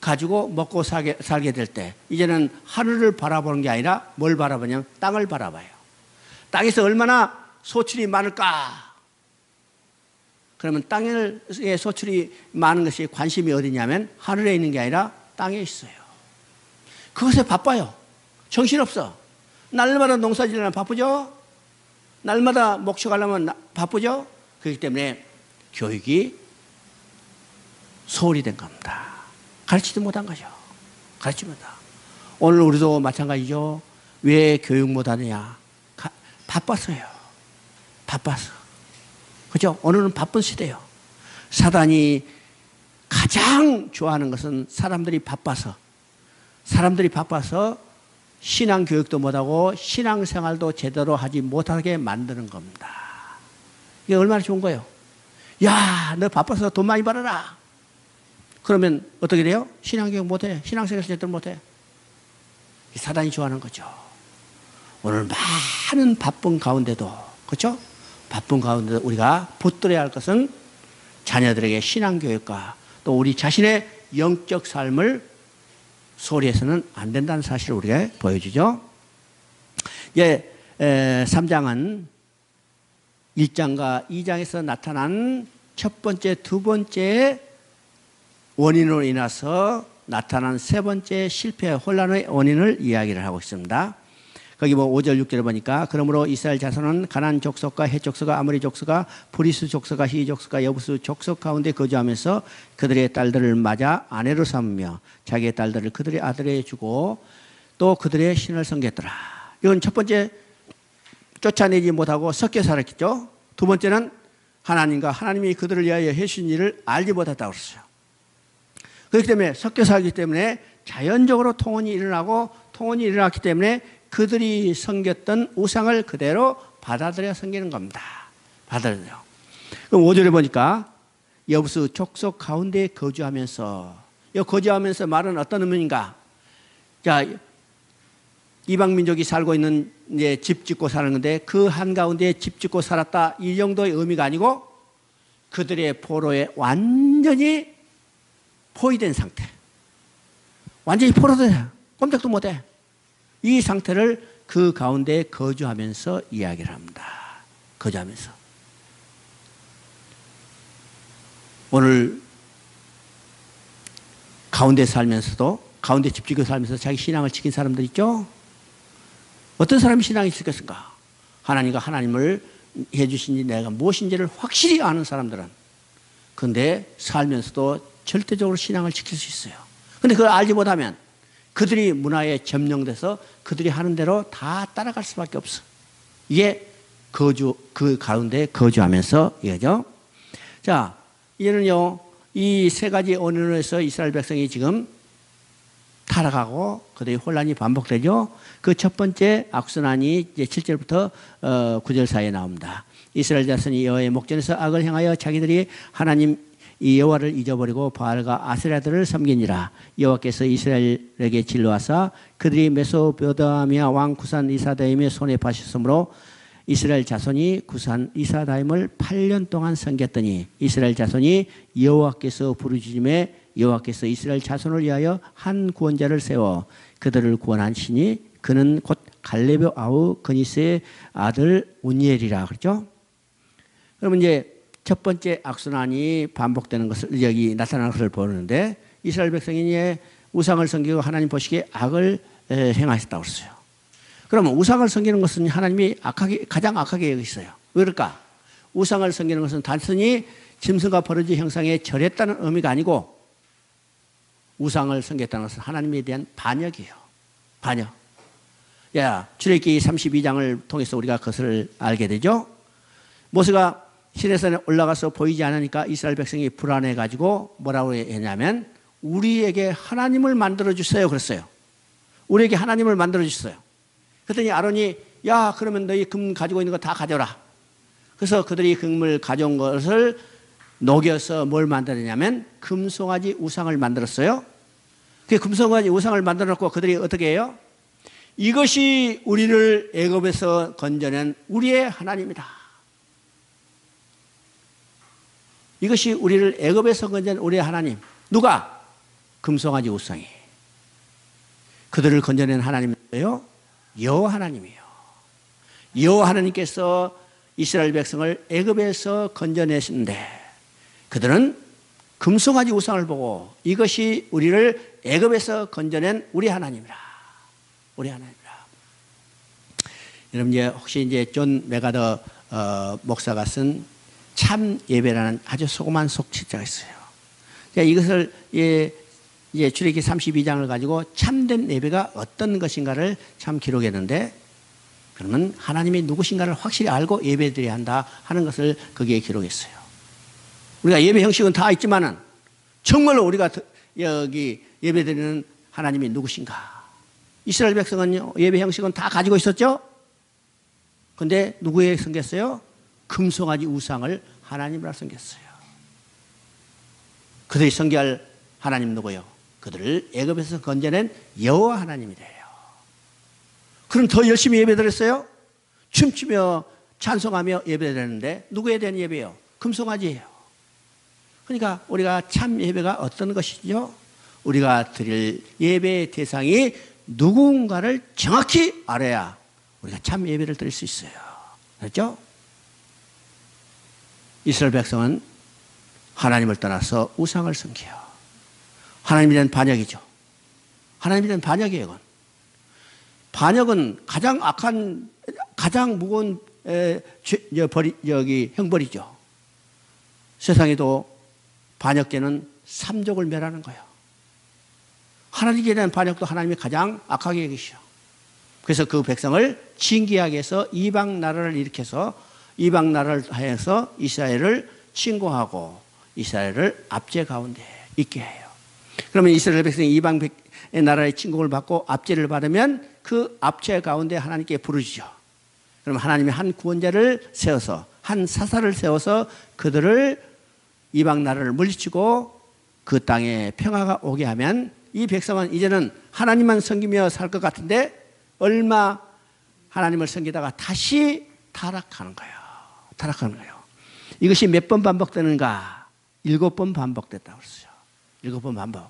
S1: 가지고 먹고 살게 될 때, 이제는 하늘을 바라보는 게 아니라 뭘 바라보냐면 땅을 바라봐요. 땅에서 얼마나 소출이 많을까? 그러면 땅의 소출이 많은 것이 관심이 어디냐면 하늘에 있는 게 아니라 땅에 있어요. 그것에 바빠요. 정신없어. 날마다 농사 지으려면 바쁘죠? 날마다 목축하려면 바쁘죠? 그렇기 때문에 교육이 소홀히 된 겁니다. 가르치지 못한 거죠. 가르치지 못한. 오늘 우리도 마찬가지죠. 왜 교육 못하느냐? 바빠서요. 바빠서. 그죠? 오늘은 바쁜 시대예요. 사단이 가장 좋아하는 것은 사람들이 바빠서 신앙 교육도 못하고 신앙 생활도 제대로 하지 못하게 만드는 겁니다. 이게 얼마나 좋은 거예요? 야, 너 바빠서 돈 많이 벌어라. 그러면 어떻게 돼요? 신앙 교육 못해. 신앙 생활 제대로 못해. 사단이 좋아하는 거죠. 오늘 많은 바쁜 가운데도, 그렇죠? 바쁜 가운데도 우리가 붙들어야 할 것은 자녀들에게 신앙 교육과 또 우리 자신의 영적 삶을 소홀히 해서는 안 된다는 사실을 우리가 보여주죠. 예, 3장은 1장과 2장에서 나타난 첫 번째, 두 번째 원인으로 인해서 나타난 세 번째 실패, 혼란의 원인을 이야기를 하고 있습니다. 거기 5절, 6절에 보니까 그러므로 이스라엘 자손은 가나안 족속과 헷 족속과 아모리 족속과 브리스 족속과 히 족속과 여부스 족속 가운데 거주하면서 그들의 딸들을 맞아 아내로 삼으며 자기의 딸들을 그들의 아들에게 주고 또 그들의 신을 섬겼더라. 이건 첫 번째, 쫓아내지 못하고 섞여 살았겠죠. 두 번째는 하나님과 하나님이 그들을 위하여 해주신 일을 알지 못했다고 그랬어요. 그렇기 때문에 섞여 살기 때문에 자연적으로 통혼이 일어났기 때문에 그들이 섬겼던 우상을 그대로 받아들여 섬기는 겁니다. 받아들여요. 그럼 5절에 보니까 여부스 족속 가운데 거주하면서, 이 거주하면서 말은 어떤 의미인가? 자, 이방 민족이 살고 있는 이제 집 짓고 사는 건데 그 한가운데 집 짓고 살았다 이 정도의 의미가 아니고 그들의 포로에 완전히 포위된 상태. 완전히 포로돼. 꼼짝도 못해. 이 상태를 그 가운데 거주하면서 이야기를 합니다. 거주하면서. 오늘 가운데 살면서도 가운데 집 짓고 살면서 자기 신앙을 지킨 사람들 있죠? 어떤 사람이 신앙이 있겠습니까? 하나님과 하나님을 해주신 지 내가 무엇인지를 확실히 아는 사람들은. 그런데 살면서도 절대적으로 신앙을 지킬 수 있어요. 그런데 그걸 알지 못하면 그들이 문화에 점령돼서 그들이 하는 대로 다 따라갈 수밖에 없어. 이게 그 가운데 거주하면서 이거죠. 자, 이제는요, 이 세 가지 원인으로 해서 이스라엘 백성이 지금 타락하고 그들의 혼란이 반복되죠. 그 첫 번째 악순환이 이제 7절부터 9절 사이에 나옵니다. 이스라엘 자손이 여호와의 목전에서 악을 행하여 자기들이 하나님 이 여호와를 잊어버리고 바알과 아세라들을 섬기니라. 여호와께서 이스라엘에게 진노하사 그들이 메소포타미아 왕 구산 리사다임의 손에 파셨으므로 이스라엘 자손이 구산 리사다임을 8년 동안 섬겼더니 이스라엘 자손이 여호와께서 부르짖음에 여호와께서 이스라엘 자손을 위하여 한 구원자를 세워 그들을 구원한 신이 그는 곧 갈렙의 아우 그니스의 아들 운니엘이라 그랬죠. 그러면 이제 첫 번째 악순환이 반복되는 것을 여기 나타나는 것을 보는데 이스라엘 백성이 이제 우상을 섬기고 하나님 보시기에 악을 행하셨다고 했어요. 그러면 우상을 섬기는 것은 하나님이 가장 악하게 여기셨어요. 왜 그럴까? 우상을 섬기는 것은 단순히 짐승과 버러지 형상에 절했다는 의미가 아니고 우상을 섬겼다는 것은 하나님에 대한 반역이에요. 반역. 야, 출애굽기 32장을 통해서 우리가 그것을 알게 되죠. 모세가 시내산에 올라가서 보이지 않으니까 이스라엘 백성이 불안해가지고 뭐라고 했냐면 우리에게 하나님을 만들어주세요 그랬어요. 우리에게 하나님을 만들어주세요. 그랬더니 아론이 야 그러면 너희 금 가지고 있는 거 다 가져라. 그래서 그들이 금을 가져온 것을 녹여서 뭘 만들었냐면 금송아지 우상을 만들었어요. 그 금송아지 우상을 만들어놓고 그들이 어떻게 해요? 이것이 우리를 애굽에서 건져낸 우리의 하나님이다. 이것이 우리를 애굽에서 건져낸 우리의 하나님. 누가? 금송아지 우상이. 그들을 건져낸 하나님은 뭐예요? 여호와 하나님이에요. 여호와 하나님께서 이스라엘 백성을 애굽에서 건져내시는데 그들은 금송아지 우상을 보고 이것이 우리를 애굽에서 건져낸 우리 하나님이라. 우리 하나님이라. 여러분 이제 혹시 이제 존 메가더 목사가 쓴 참 예배라는 아주 소그만 속책자가 있어요. 그러니까 이것을 출애굽기 32장을 가지고 참된 예배가 어떤 것인가를 참 기록했는데 그러면 하나님이 누구신가를 확실히 알고 예배드려야 한다 하는 것을 거기에 기록했어요. 우리가 예배 형식은 다 있지만은 정말로 우리가 여기 예배드리는 하나님이 누구신가? 이스라엘 백성은 예배 형식은 다 가지고 있었죠? 근데 누구에게 섬겼어요? 금송아지 우상을 하나님이라 섬겼어요. 그들이 섬겨할 하나님 누구요? 그들을 애굽에서 건져낸 여호와 하나님이래요. 그럼 더 열심히 예배드렸어요? 춤추며 찬송하며 예배드렸는데 누구에 대한 예배요? 금송아지예요. 그러니까 우리가 참 예배가 어떤 것이죠? 우리가 드릴 예배의 대상이 누군가를 정확히 알아야 우리가 참 예배를 드릴 수 있어요. 그렇죠? 이스라엘 백성은 하나님을 떠나서 우상을 섬겨요. 하나님에 대한 반역이죠. 하나님에 대한 반역이에요. 이건. 반역은 가장 악한, 가장 무거운 형벌이죠. 세상에도 반역죄는 삼족을 멸하는 거예요. 하나님에 대한 반역도 하나님이 가장 악하게 여기시오. 그래서 그 백성을 징계하게 해서 이방 나라를 일으켜서 이방 나라를 하여서 이스라엘을 침공하고 이스라엘을 압제 가운데 있게 해요. 그러면 이스라엘 백성이 이방 나라의 침공을 받고 압제를 받으면 그 압제 가운데 하나님께 부르시죠. 그럼 하나님이 한 구원자를 세워서 한 사사를 세워서 그들을 이방 나라를 물리치고 그 땅에 평화가 오게 하면 이 백성은 이제는 하나님만 섬기며 살 것 같은데 얼마 하나님을 섬기다가 다시 타락하는 거예요. 타락하는 거예요. 이것이 몇 번 반복되는가? 7번 반복됐다고 그랬어요. 7번 반복.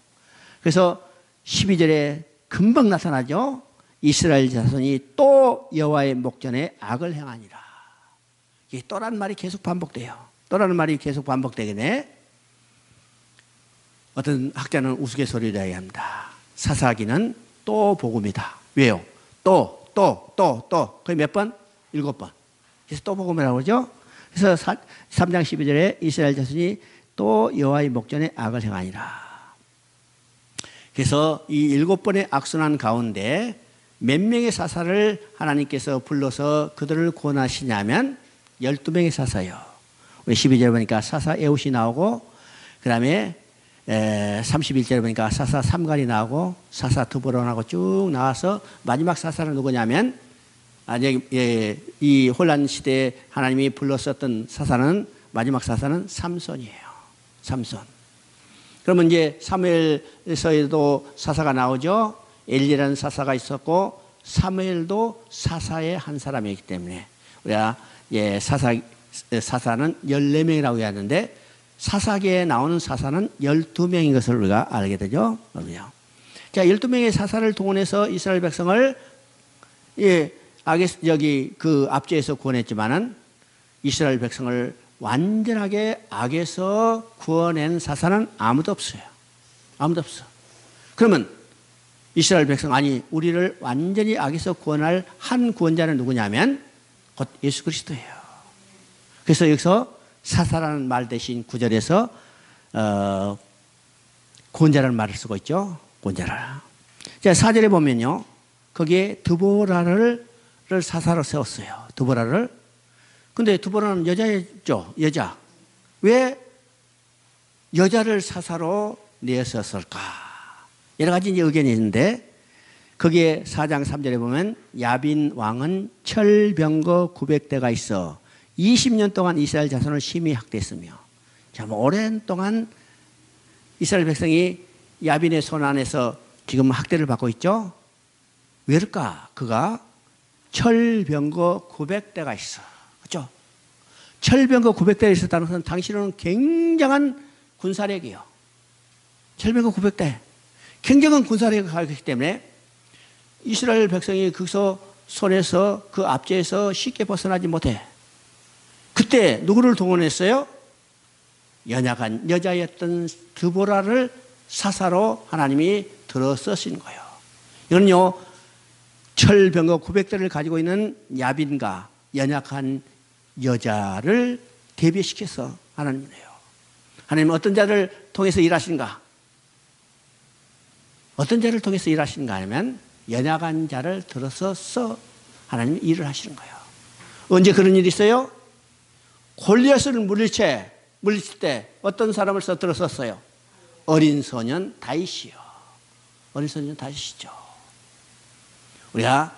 S1: 그래서 12절에 금방 나타나죠. 이스라엘 자손이 또 여호와의 목전에 악을 행하니라. 이 또라는 말이 계속 반복돼요. 또라는 말이 계속 반복되겠네. 어떤 학자는 우스갯소리를 이야기합니다. 사사기는 또 복음이다. 왜요? 또. 그게 몇 번? 7번. 그래서 또 복음이라고 그러죠. 그래서 3장 12절에 이스라엘 자손이 또 여호와의 목전에 악을 행하니라. 그래서 이 7번의 악순환 가운데 몇 명의 사사를 하나님께서 불러서 그들을 구원하시냐면 12명의 사사요. 우리 12절에 보니까 사사 에웃이 나오고 그 다음에 31절에 보니까 사사 삼갈이 나오고 사사 드보론하고 쭉 나와서 마지막 사사는 누구냐면 이 혼란 시대에 하나님이 불렀었던 사사는 마지막 사사는 삼손이에요. 삼손. 그러면 이제 사무엘서에도 사사가 나오죠. 엘리라는 사사가 있었고 사무엘도 사사의 한 사람이기 때문에 우리가 사사는 14명이라고 하는데 사사기에 나오는 사사는 12명인 것을 우리가 알게 되죠. 자, 12명의 사사를 동원해서 이스라엘 백성을 여기 그 압제에서 구원했지만은 이스라엘 백성을 완전하게 악에서 구원낸 사사는 아무도 없어요. 아무도 없어. 그러면 이스라엘 백성 우리를 완전히 악에서 구원할 한 구원자는 누구냐면 곧 예수 그리스도예요. 그래서 여기서 사사라는 말 대신 9절에서 구원자라는 말을 쓰고 있죠. 구원자라. 자, 4절에 보면요. 거기에 드보라를 사사로 세웠어요. 드보라를. 근데 드보라는 여자였죠. 여자. 왜 여자를 사사로 내었을까? 여러 가지 이제 의견이 있는데 거기에 4장 3절에 보면 야빈 왕은 철병거 900대가 있어 20년 동안 이스라엘 자손을 심히 학대했으며 자, 오랜 동안 이스라엘 백성이 야빈의 손 안에서 지금 학대를 받고 있죠. 왜일까? 그가 철병거 900대가 있어. 그렇죠? 철병거 900대가 있었다는 것은 당시로는 굉장한 군사력이에요. 철병거 900대. 굉장한 군사력을 가지고 있기 때문에 이스라엘 백성이 거기서 손에서 그 압제에서 쉽게 벗어나지 못해. 그때 누구를 동원했어요? 연약한 여자였던 드보라를 사사로 하나님이 들어 쓰신 거예요. 이건요, 철병거 900대를 가지고 있는 야빈과 연약한 여자를 대비시켜서 하나님이에요. 하나님은 어떤 자를 통해서 일하신가? 어떤 자를 통해서 일하시는가 하면 연약한 자를 들어서 하나님이 일을 하시는 거예요. 언제 그런 일이 있어요? 골리앗을 물리칠 때 어떤 사람을 들어섰어요? 어린 소년 다윗이요. 어린 소년 다윗이죠. 우리가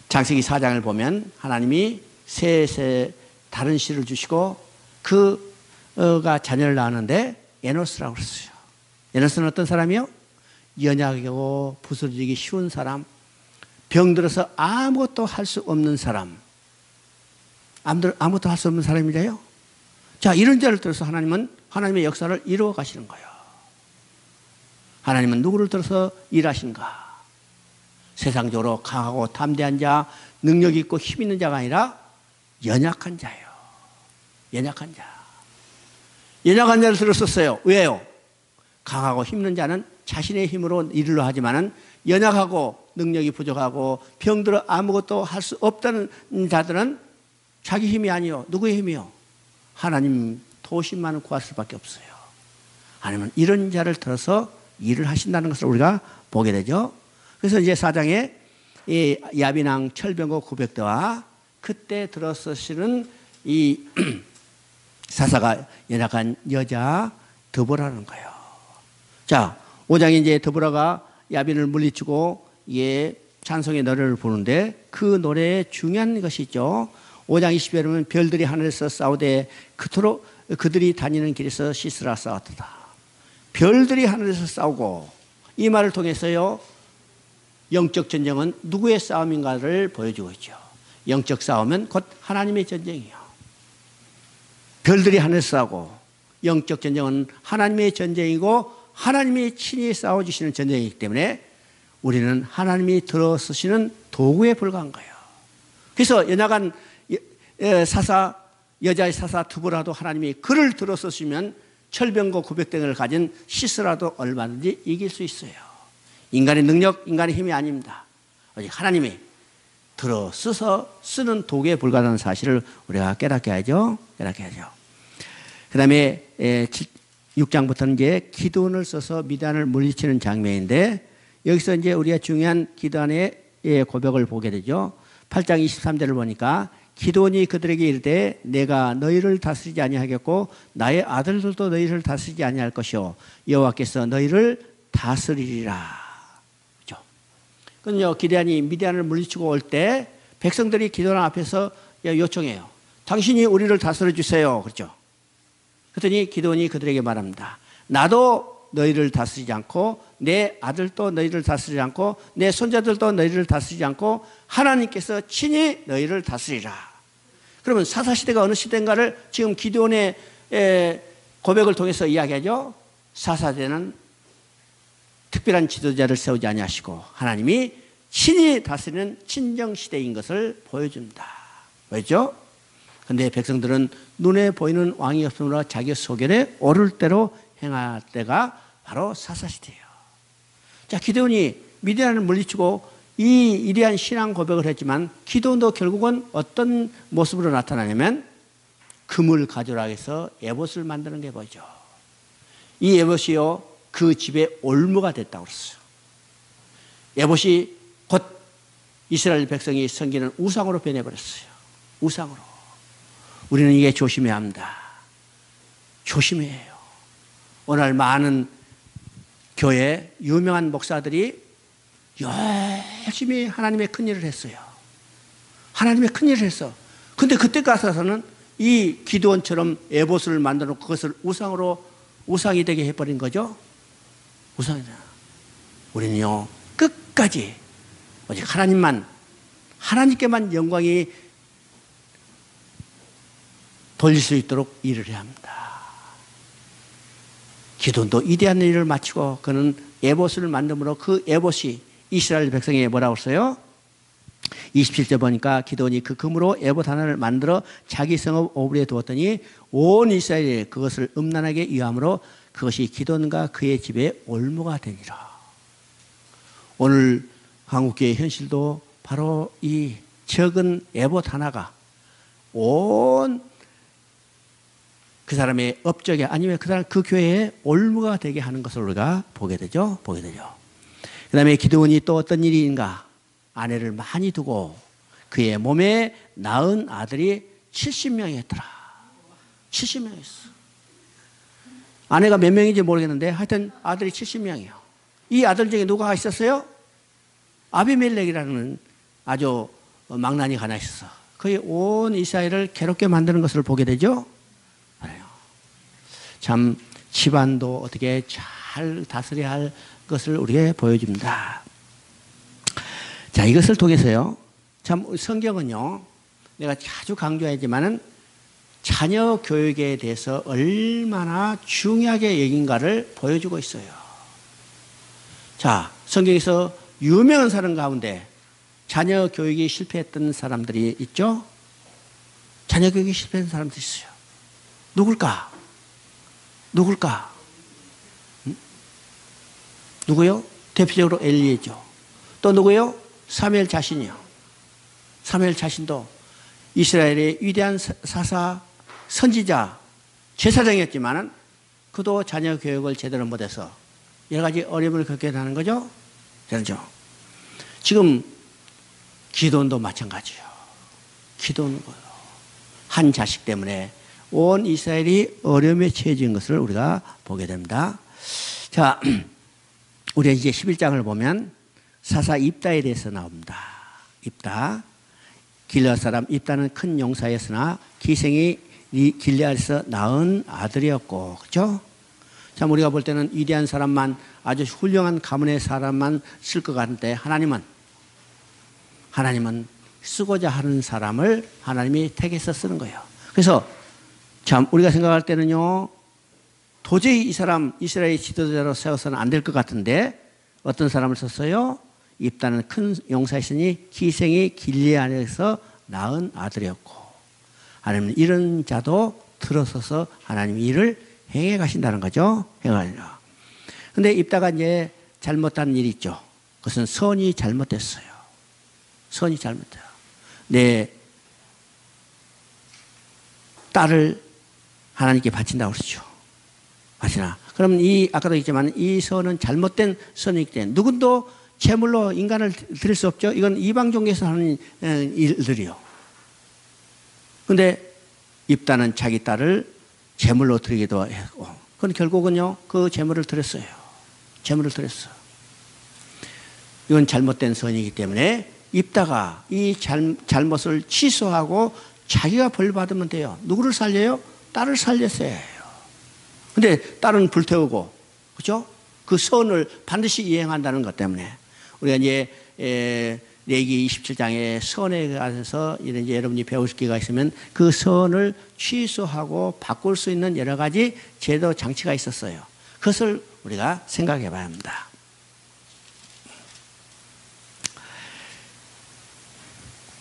S1: 창세기 4장을 보면 하나님이 셋의 다른 씨를 주시고 그가 자녀를 낳았는데 에노스라고 그랬어요. 에노스는 어떤 사람이요? 연약하고 부스러지기 쉬운 사람, 병들어서 아무것도 할 수 없는 사람, 아무것도 할 수 없는 사람이래요. 자, 이런 자를 들어서 하나님은 하나님의 역사를 이루어 가시는 거예요. 하나님은 누구를 들어서 일하신가? 세상적으로 강하고 담대한 자, 능력 있고 힘 있는 자가 아니라 연약한 자예요. 연약한 자. 연약한 자를 들었었어요. 왜요? 강하고 힘있는 자는 자신의 힘으로 일을 하지만은 연약하고 능력이 부족하고 병들어 아무것도 할 수 없다는 자들은 자기 힘이 아니요. 누구의 힘이요? 하나님 도심만을 구할 수밖에 없어요. 하나님은 이런 자를 들어서 일을 하신다는 것을 우리가 보게 되죠. 그래서 이제 4장에 이 야빈왕 철병거 900대와 그때 들어서시는 이 사사가 연약한 여자 드보라는 거예요. 자, 5장에 이제 드보라가 야빈을 물리치고 찬송의 노래를 부르는데 그 노래에 중요한 것이 있죠. 5장 20절에 보면 별들이 하늘에서 싸우되 그토록 그들이 다니는 길에서 시스라 싸웠다. 별들이 하늘에서 싸우고, 이 말을 통해서요, 영적 전쟁은 누구의 싸움인가를 보여주고 있죠. 영적 싸움은 곧 하나님의 전쟁이에요. 별들이 하늘에서 싸우고, 영적 전쟁은 하나님의 전쟁이고 하나님이 친히 싸워주시는 전쟁이기 때문에 우리는 하나님이 들어서시는 도구에 불과한 거예요. 그래서 연약한 여자의 사사 드보라도 하나님이 그를 들어서시면 철병거 900댕을 가진 시스라도 얼마든지 이길 수 있어요. 인간의 능력, 인간의 힘이 아닙니다. 오직 하나님이 들어서서 쓰는 도구에 불과하다는 사실을 우리가 깨닫게 하죠. 그 다음에 6장부터는 이제 기도원을 써서 미디안을 물리치는 장면인데, 여기서 이제 우리가 중요한 기도원의 고백을 보게 되죠. 8장 23절을 보니까 기도원이 그들에게 이르되 내가 너희를 다스리지 아니하겠고 나의 아들들도 너희를 다스리지 아니할 것이요 여호와께서 너희를 다스리리라. 그렇죠? 그런요, 기드온이 미디안을 물리치고 올 때 백성들이 기도원 앞에서 요청해요. 당신이 우리를 다스려 주세요. 그렇죠? 그랬더니 기드온이 그들에게 말합니다. 나도 너희를 다스리지 않고 내 아들도 너희를 다스리지 않고 내 손자들도 너희를 다스리지 않고 하나님께서 친히 너희를 다스리라. 그러면 사사시대가 어느 시대인가를 지금 기드온의 고백을 통해서 이야기하죠. 사사시대는 특별한 지도자를 세우지 아니하시고 하나님이 친히 다스리는 친정시대인 것을 보여줍니다. 왜죠? 그런데 백성들은 눈에 보이는 왕이 없으므로 자기 소견에 오를 대로 행할 때가 바로 사사시대예요. 자, 기드온이 미디안을 물리치고 이 이러한 신앙 고백을 했지만 기드온도 결국은 어떤 모습으로 나타나냐면 금을 가져라 해서 에봇을 만드는 게 보이죠. 이 에봇이요, 그 집의 올무가 됐다고 그랬어요. 에봇이 곧 이스라엘 백성이 섬기는 우상으로 변해버렸어요. 우상으로. 우리는 이게 조심해야 합니다. 조심해야 해요. 오늘 많은 교회 유명한 목사들이 열심히 하나님의 큰 일을 했어요. 하나님의 큰 일을 했어. 근데 그때 가서는 이 기드온처럼 에봇을 만들어 놓고 그것을 우상이 되게 해버린 거죠. 우상이다. 우리는요, 끝까지 오직 하나님께만 영광이 돌릴 수 있도록 일을 해야 합니다. 기드온도 위대한 일을 마치고 그는 에봇을 만듦으로 그 에봇이 이스라엘 백성에게 뭐라고 했어요? 27절 보니까 기드온이 그 금으로 에봇 하나를 만들어 자기 성읍 오브리에 두었더니 온 이스라엘이 그것을 음란하게 이용함으로 그것이 기드온과 그의 집에 올무가 되니라. 오늘 한국교회 현실도 바로 이 적은 에봇 하나가 온 그 사람의 업적에 아니면 그 사람 그 교회에 올무가 되게 하는 것을 우리가 보게 되죠. 그 다음에 기드온이 또 어떤 일인가? 아내를 많이 두고 그의 몸에 낳은 아들이 70명이었더라. 70명이었어. 아내가 몇 명인지 모르겠는데 하여튼 아들이 70명이에요. 이 아들 중에 누가 있었어요? 아비멜렉이라는 아주 망나니가 하나 있었어. 거의 온 이스라엘을 괴롭게 만드는 것을 보게 되죠. 참 집안도 어떻게 잘 다스려야 할 것을 우리에게 보여줍니다. 자, 이것을 통해서요. 참 성경은요. 내가 자주 강조하지만은 자녀 교육에 대해서 얼마나 중요하게 여긴가를 보여주고 있어요. 자, 성경에서 유명한 사람 가운데 자녀 교육이 실패했던 사람들이 있죠? 자녀 교육이 실패한 사람들이 있어요. 누굴까? 응? 누구요? 대표적으로 엘리야죠. 또 누구요? 사무엘 자신이요. 사무엘 자신도 이스라엘의 위대한 사사, 선지자, 제사장이었지만은 그도 자녀 교육을 제대로 못해서 여러 가지 어려움을 겪게 되는 거죠. 그렇죠. 지금 기드온도 마찬가지예요. 기드온 한 자식 때문에 온 이스라엘이 어려움에 처해진 것을 우리가 보게 됩니다. 자, 우리가 이제 11장을 보면 사사 입다에 대해서 나옵니다. 입다. 길르앗 사람 입다는 큰 용사였으나 기생이 길르앗에서 낳은 아들이었고, 그렇죠? 참 우리가 볼 때는 위대한 사람만, 아주 훌륭한 가문의 사람만 쓸 것 같은데 하나님은 쓰고자 하는 사람을 하나님이 택해서 쓰는 거예요. 그래서 참 우리가 생각할 때는요, 도저히 이 사람 이스라엘 지도자로 세워서는 안 될 것 같은데 어떤 사람을 썼어요? 입다는 큰 용사였으니 기생이 길르앗에서 낳은 아들이었고, 하나님은 이런 자도 들어서서 하나님이 일을 행해 가신다는 거죠. 그런데 입다가 이제 잘못한 일이 있죠. 그것은 선이 잘못됐어요. 선이 잘못돼요. 내 딸을 하나님께 바친다고 그러죠. 바치나. 그럼 아까도 얘기했지만 이 선은 잘못된 선이기 때문에 누구도 제물로 인간을 드릴 수 없죠. 이건 이방 종교에서 하는 일들이요. 근데 입다는 자기 딸을 제물로 드리기도 했고, 그건 결국은요, 그 제물을 드렸어요. 이건 잘못된 선이기 때문에 입다가 이 잘못을 취소하고 자기가 벌 받으면 돼요. 누구를 살려요? 딸을 살렸어야 해요. 근데 딸은 불태우고, 그죠? 그 선을 반드시 이행한다는 것 때문에 우리가 이제 레위기 27장의 선에 관해서 이제 여러분이 배우실 기회가 있으면 그 선을 취소하고 바꿀 수 있는 여러 가지 제도 장치가 있었어요. 그것을 우리가 생각해 봐야 합니다.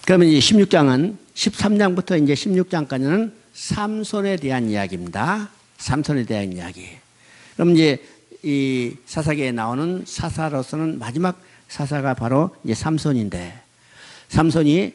S1: 그러면 이제 16장은 13장부터 이제 16장까지는 삼손에 대한 이야기입니다. 삼손에 대한 이야기. 그럼 이제 이 사사기에 나오는 사사로서는 마지막 사사가 바로 이제 삼손인데, 삼손이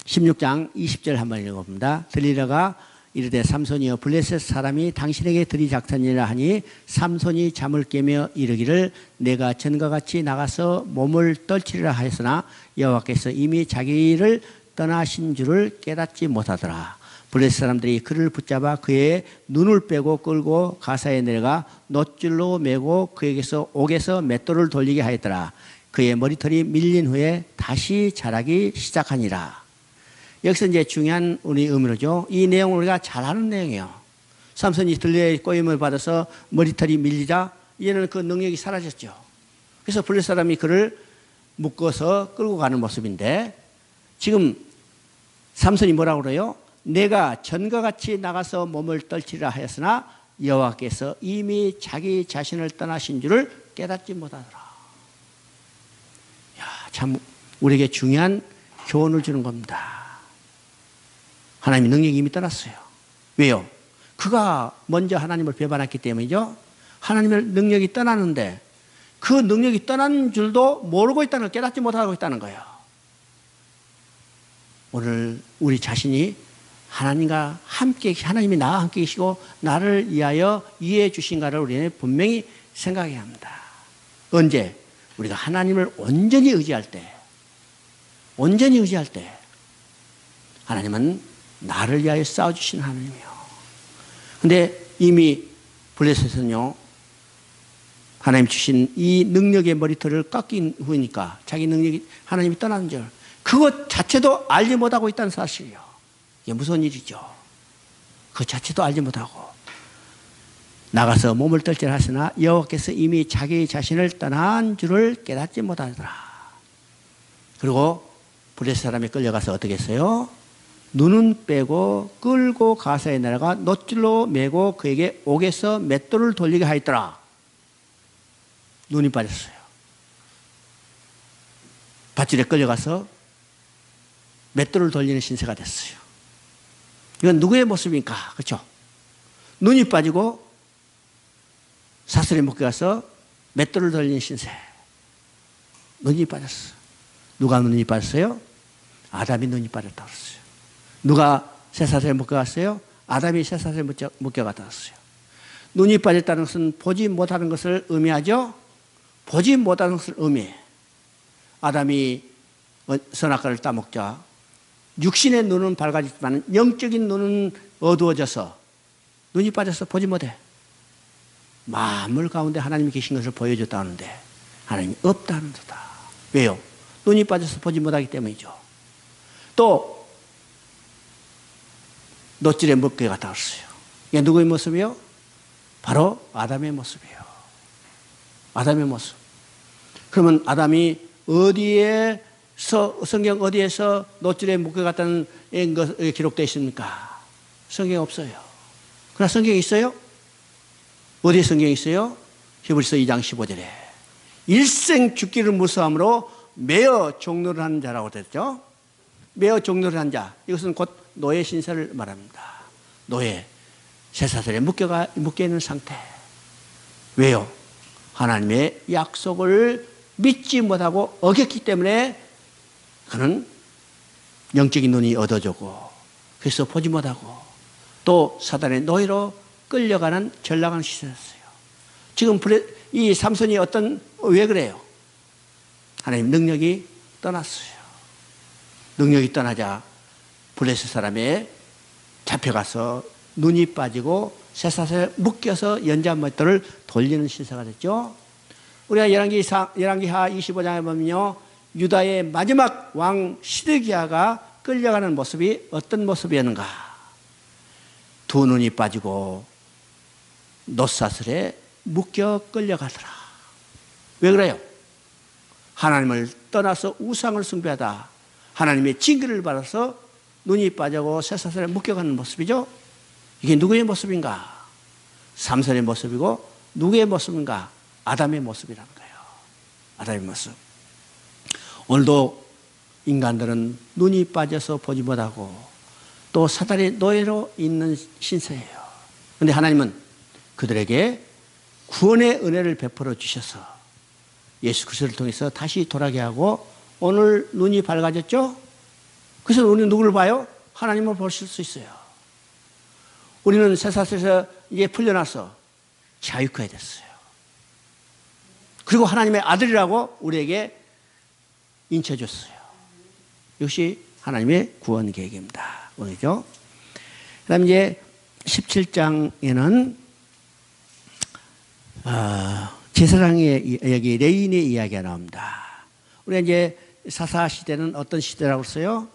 S1: 16장 20절 한번 읽어봅니다. 들리라가 이르되 삼손이여 블레셋 사람이 당신에게 들이작전이라 하니 삼손이 잠을 깨며 이르기를 내가 전과 같이 나가서 몸을 떨치리라 하였으나 여호와께서 이미 자기를 떠나신 줄을 깨닫지 못하더라. 블레셋 사람들이 그를 붙잡아 그의 눈을 빼고 끌고 가사에 내려가 놋줄로 매고 그에게서 옥에서 맷돌을 돌리게 하였더라. 그의 머리털이 밀린 후에 다시 자라기 시작하니라. 여기서 이제 중요한 우리 의미로죠. 이 내용을 우리가 잘 아는 내용이에요. 삼손이 들레의 꼬임을 받아서 머리털이 밀리자 이제는 그 능력이 사라졌죠. 그래서 블레셋 사람이 그를 묶어서 끌고 가는 모습인데, 지금 삼손이 뭐라고 그래요? 내가 전과 같이 나가서 몸을 떨치리라 하였으나 여호와께서 이미 자기 자신을 떠나신 줄을 깨닫지 못하더라. 야, 참 우리에게 중요한 교훈을 주는 겁니다. 하나님의 능력이 이미 떠났어요. 왜요? 그가 먼저 하나님을 배반했기 때문이죠. 하나님의 능력이 떠나는데 그 능력이 떠난 줄도 모르고 있다는 걸 깨닫지 못하고 있다는 거예요. 오늘 우리 자신이 하나님과 함께, 하나님이 나와 함께 계시고 나를 위하여 이해해 주신가를 우리는 분명히 생각해야 합니다. 언제? 우리가 하나님을 온전히 의지할 때, 온전히 의지할 때 하나님은 나를 위하여 싸워주신 하나님이요. 근데 이미 블레셋은요, 하나님 주신 이 능력의 머리털을 깎인 후니까 자기 능력이 하나님이 떠나는 줄 그것 자체도 알지 못하고 있다는 사실이요. 이게 무서운 일이죠. 그 자체도 알지 못하고 나가서 몸을 떨지라 하시나 여호와께서 이미 자기 자신을 떠난 줄을 깨닫지 못하더라. 그리고 블레셋 사람이 끌려가서 어떻게 했어요? 눈은 빼고 끌고 가사에 내려가 놋줄로 메고 그에게 옥에서 맷돌을 돌리게 하였더라. 눈이 빠졌어요. 밧줄에 끌려가서 맷돌을 돌리는 신세가 됐어요. 이건 누구의 모습입니까? 그렇죠? 눈이 빠지고 사슬에 묶여가서 맷돌을 돌리는 신세. 눈이 빠졌어. 누가 눈이 빠졌어요? 아담이 눈이 빠졌다고 그랬어요. 누가 쇠사슬에 묶여갔어요? 아담이 쇠사슬에 묶여갔다고 했어요. 눈이 빠졌다는 것은 보지 못하는 것을 의미하죠? 보지 못하는 것을 의미해. 아담이 선악과를 따먹자 육신의 눈은 밝아졌지만 영적인 눈은 어두워져서 눈이 빠져서 보지 못해. 만물 가운데 하나님이 계신 것을 보여줬다는데 하나님이 없다는 거다. 왜요? 눈이 빠져서 보지 못하기 때문이죠. 또 놋줄에 묶여갔다고 했어요. 이게 누구의 모습이요? 바로 아담의 모습이에요. 아담의 모습. 그러면 아담이 어디에서, 성경 어디에서 놋줄에 묶여갔다는 것이 기록되어 있습니까? 성경에 없어요. 그러나 성경에 있어요? 어디에 성경에 있어요? 히브리서 2장 15절에 일생 죽기를 무서함으로 매어 종노를 하는 자라고 됐죠. 매어 종노를 한 자, 이것은 곧 노예 신세를 말합니다. 노예, 쇠사슬에 묶여있는 상태. 왜요? 하나님의 약속을 믿지 못하고 어겼기 때문에 그는 영적인 눈이 어두워지고 그래서 보지 못하고 또 사단의 노예로 끌려가는 전락한 시대였어요. 지금 이 삼손이 왜 그래요? 하나님 능력이 떠났어요. 능력이 떠나자 블레셋 사람에 잡혀가서 눈이 빠지고 쇠사슬에 묶여서 연장맷돌을 돌리는 신세가 됐죠. 우리가 열왕기하 25장에 보면요, 유다의 마지막 왕 시드기야가 끌려가는 모습이 어떤 모습이었는가? 두 눈이 빠지고 놋사슬에 묶여 끌려가더라. 왜 그래요? 하나님을 떠나서 우상을 숭배하다 하나님의 징계를 받아서 눈이 빠지고 쇠사슬에 묶여가는 모습이죠. 이게 누구의 모습인가? 삼손의 모습이고 누구의 모습인가? 아담의 모습이라는 거예요. 아담의 모습. 오늘도 인간들은 눈이 빠져서 보지 못하고 또 사단의 노예로 있는 신세예요. 그런데 하나님은 그들에게 구원의 은혜를 베풀어 주셔서 예수 그리스도를 통해서 다시 돌아가게 하고 오늘 눈이 밝아졌죠? 그래서 우리는 누구를 봐요? 하나님을 보실 수 있어요. 우리는 쇠사슬에서 이제 풀려나서 자유케 됐어요. 그리고 하나님의 아들이라고 우리에게 인쳐줬어요. 이것이 하나님의 구원 계획입니다. 오늘죠. 그 다음 이제 17장에는 제사장의 이야기, 레인의 이야기가 나옵니다. 우리가 이제 사사 시대는 어떤 시대라고 했어요?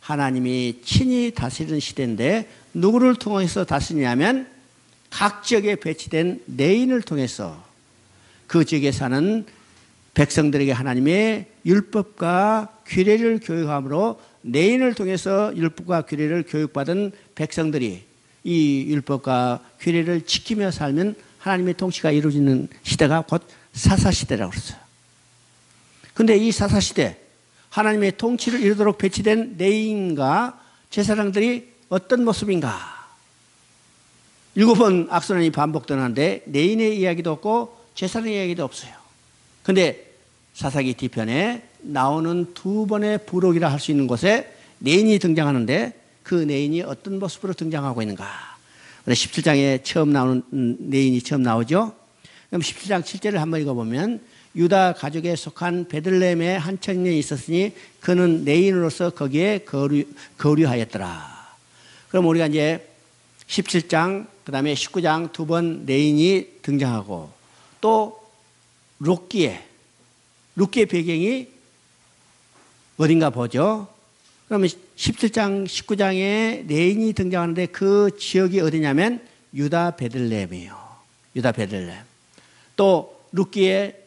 S1: 하나님이 친히 다스리는 시대인데 누구를 통해서 다스리냐면 각 지역에 배치된 레인을 통해서 그 지역에 사는 백성들에게 하나님의 율법과 규례를 교육함으로 레인을 통해서 율법과 규례를 교육받은 백성들이 이 율법과 규례를 지키며 살면 하나님의 통치가 이루어지는 시대가 곧 사사시대라고 그랬어요. 그런데 이 사사시대 하나님의 통치를 이루도록 배치된 레위인과 제사장들이 어떤 모습인가? 7번 악순환이 반복되는데 레위인의 이야기도 없고 제사장의 이야기도 없어요. 그런데 사사기 뒤편에 나오는 2번의 부록이라 할 수 있는 곳에 레위인이 등장하는데 그 레위인이 어떤 모습으로 등장하고 있는가? 17장에 처음 나오는 레위인이 처음 나오죠. 그럼 17장 7절을 한번 읽어보면 유다 가족에 속한 베들레헴에 한 청년이 있었으니 그는 레위인으로서 거기에 거류하였더라. 그럼 우리가 이제 17장 그 다음에 19장 2번 레위인이 등장하고 또 룻기의 배경이 어딘가 보죠. 그러면 17장 19장에 레위인이 등장하는데 그 지역이 어디냐면 유다 베들레헴이에요. 유다 베들레헴. 또 룻기의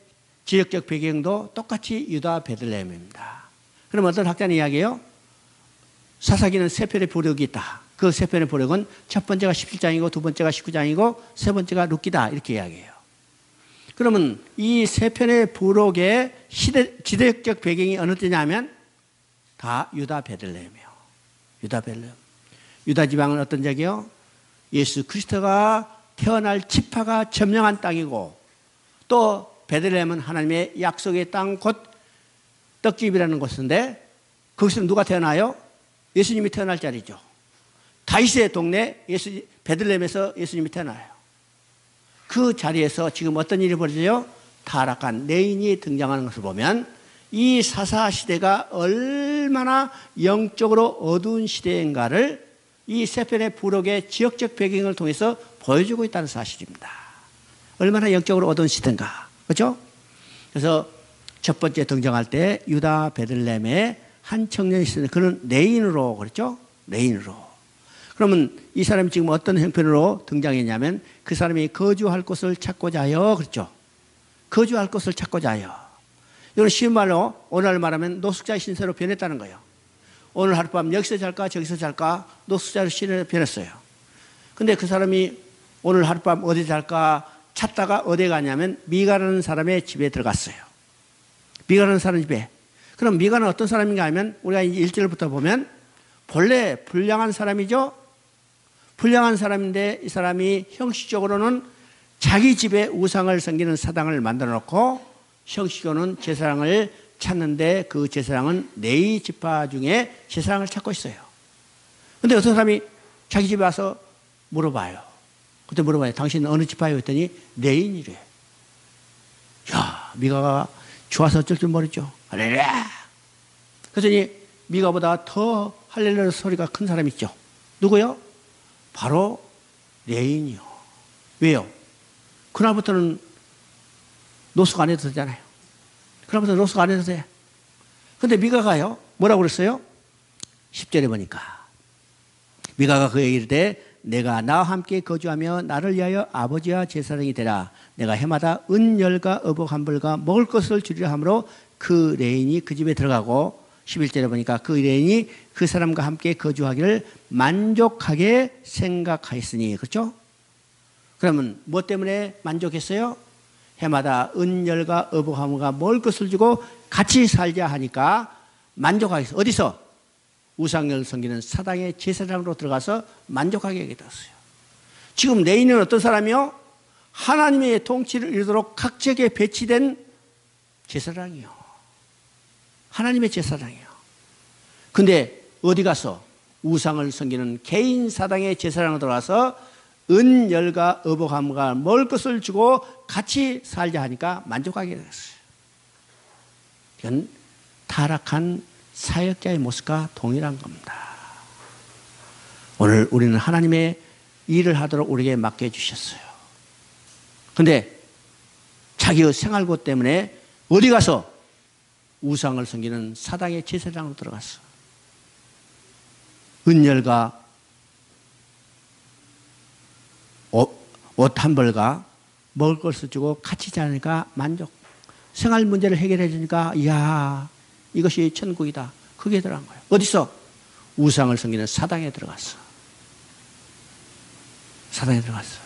S1: 지역적 배경도 똑같이 유다 베들레헴입니다. 그럼 어떤 학자는 이야기해요? 사사기는 3편의 부록이 있다. 그 3편의 부록은 첫 번째가 17장이고 두 번째가 19장이고 세 번째가 룻기다 이렇게 이야기해요. 그러면 이 3편의 부록의 지대적 배경이 어느 때냐면 다 유다 베들레헴이에요. 유다 베들레헴. 유다 지방은 어떤 지역이요? 예수 그리스도가 태어날 지파가 점령한 땅이고 또 베들레헴은 하나님의 약속의 땅 곧 떡집이라는 곳인데 거기서 누가 태어나요? 예수님이 태어날 자리죠. 다윗의 동네 베들레헴에서 예수님이 태어나요. 그 자리에서 지금 어떤 일이 벌어져요? 타락한 레위인이 등장하는 것을 보면 이 사사 시대가 얼마나 영적으로 어두운 시대인가를 이 세 편의 부록의 지역적 배경을 통해서 보여주고 있다는 사실입니다. 얼마나 영적으로 어두운 시대인가. 그렇죠? 그래서 첫 번째 등장할 때 유다 베들레헴에 한 청년이 있었는데 그는 레위인으로 그랬죠? 레위인으로. 그러면 이 사람이 지금 어떤 형편으로 등장했냐면 그 사람이 거주할 곳을 찾고자 하여 그랬죠? 거주할 곳을 찾고자 하여. 이건 쉬운 말로 오늘 말하면 노숙자의 신세로 변했다는 거예요. 오늘 하룻밤 여기서 잘까 저기서 잘까 노숙자의 신세로 변했어요. 근데 그 사람이 오늘 하룻밤 어디 잘까 찾다가 어디에 가냐면 미가라는 사람의 집에 들어갔어요. 미가라는 사람 집에. 그럼 미가는 어떤 사람인가 하면 우리가 이제 1절부터 보면 본래 불량한 사람이죠. 불량한 사람인데 이 사람이 형식적으로는 자기 집에 우상을 섬기는 사당을 만들어 놓고 형식적으로는 제사장을 찾는데 그 제사장은 레위 지파 중에 제사장을 찾고 있어요. 근데 어떤 사람이 자기 집에 와서 물어봐요. 그때 물어봐요. 당신은 어느 지파예요? 했더니 레위인이래. 야, 미가가 좋아서 어쩔 줄 모르죠. 할렐루야. 그랬더니 미가보다 더 할렐루야 소리가 큰 사람이 있죠. 누구요? 바로 레위인이요. 왜요? 그날부터는 노숙 안 해도 되잖아요. 그날부터 노숙 안 해도 돼. 근데 미가가요, 뭐라고 그랬어요? 10절에 보니까 미가가 그에게 이르되 내가 나와 함께 거주하며 나를 위하여 아버지와 제사장이 되라. 내가 해마다 은열과 어복 한 벌과 먹을 것을 주리라 하므로 그 레인이 그 집에 들어가고 11절에 보니까 그 레인이 그 사람과 함께 거주하기를 만족하게 생각하였으니. 그렇죠? 그러면 뭐 때문에 만족했어요? 해마다 은열과 어복함과 먹을 것을 주고 같이 살자 하니까 만족하겠어요. 어디서? 우상을 섬기는 사당의 제사장으로 들어가서 만족하게 하게 되었어요. 지금 레위인은 어떤 사람이요? 하나님의 통치를 이루도록 각 지역에 배치된 제사장이요. 하나님의 제사장이요. 근데 어디 가서 우상을 섬기는 개인 사당의 제사장으로 들어가서 은열과 어복함과 먹을 것을 주고 같이 살자 하니까 만족하게 되었어요. 이건 타락한 사역자의 모습과 동일한 겁니다. 오늘 우리는 하나님의 일을 하도록 우리에게 맡겨주셨어요. 그런데 자기의 생활고 때문에 어디 가서 우상을 섬기는 사당의 제사장으로 들어갔어. 은열과 옷 한 벌과 먹을 것을 주고 같이 자니까 만족. 생활 문제를 해결해 주니까 이야 이것이 천국이다. 그게 들어간 거예요. 어디서? 우상을 섬기는 사당에 들어갔어. 사당에 들어갔어.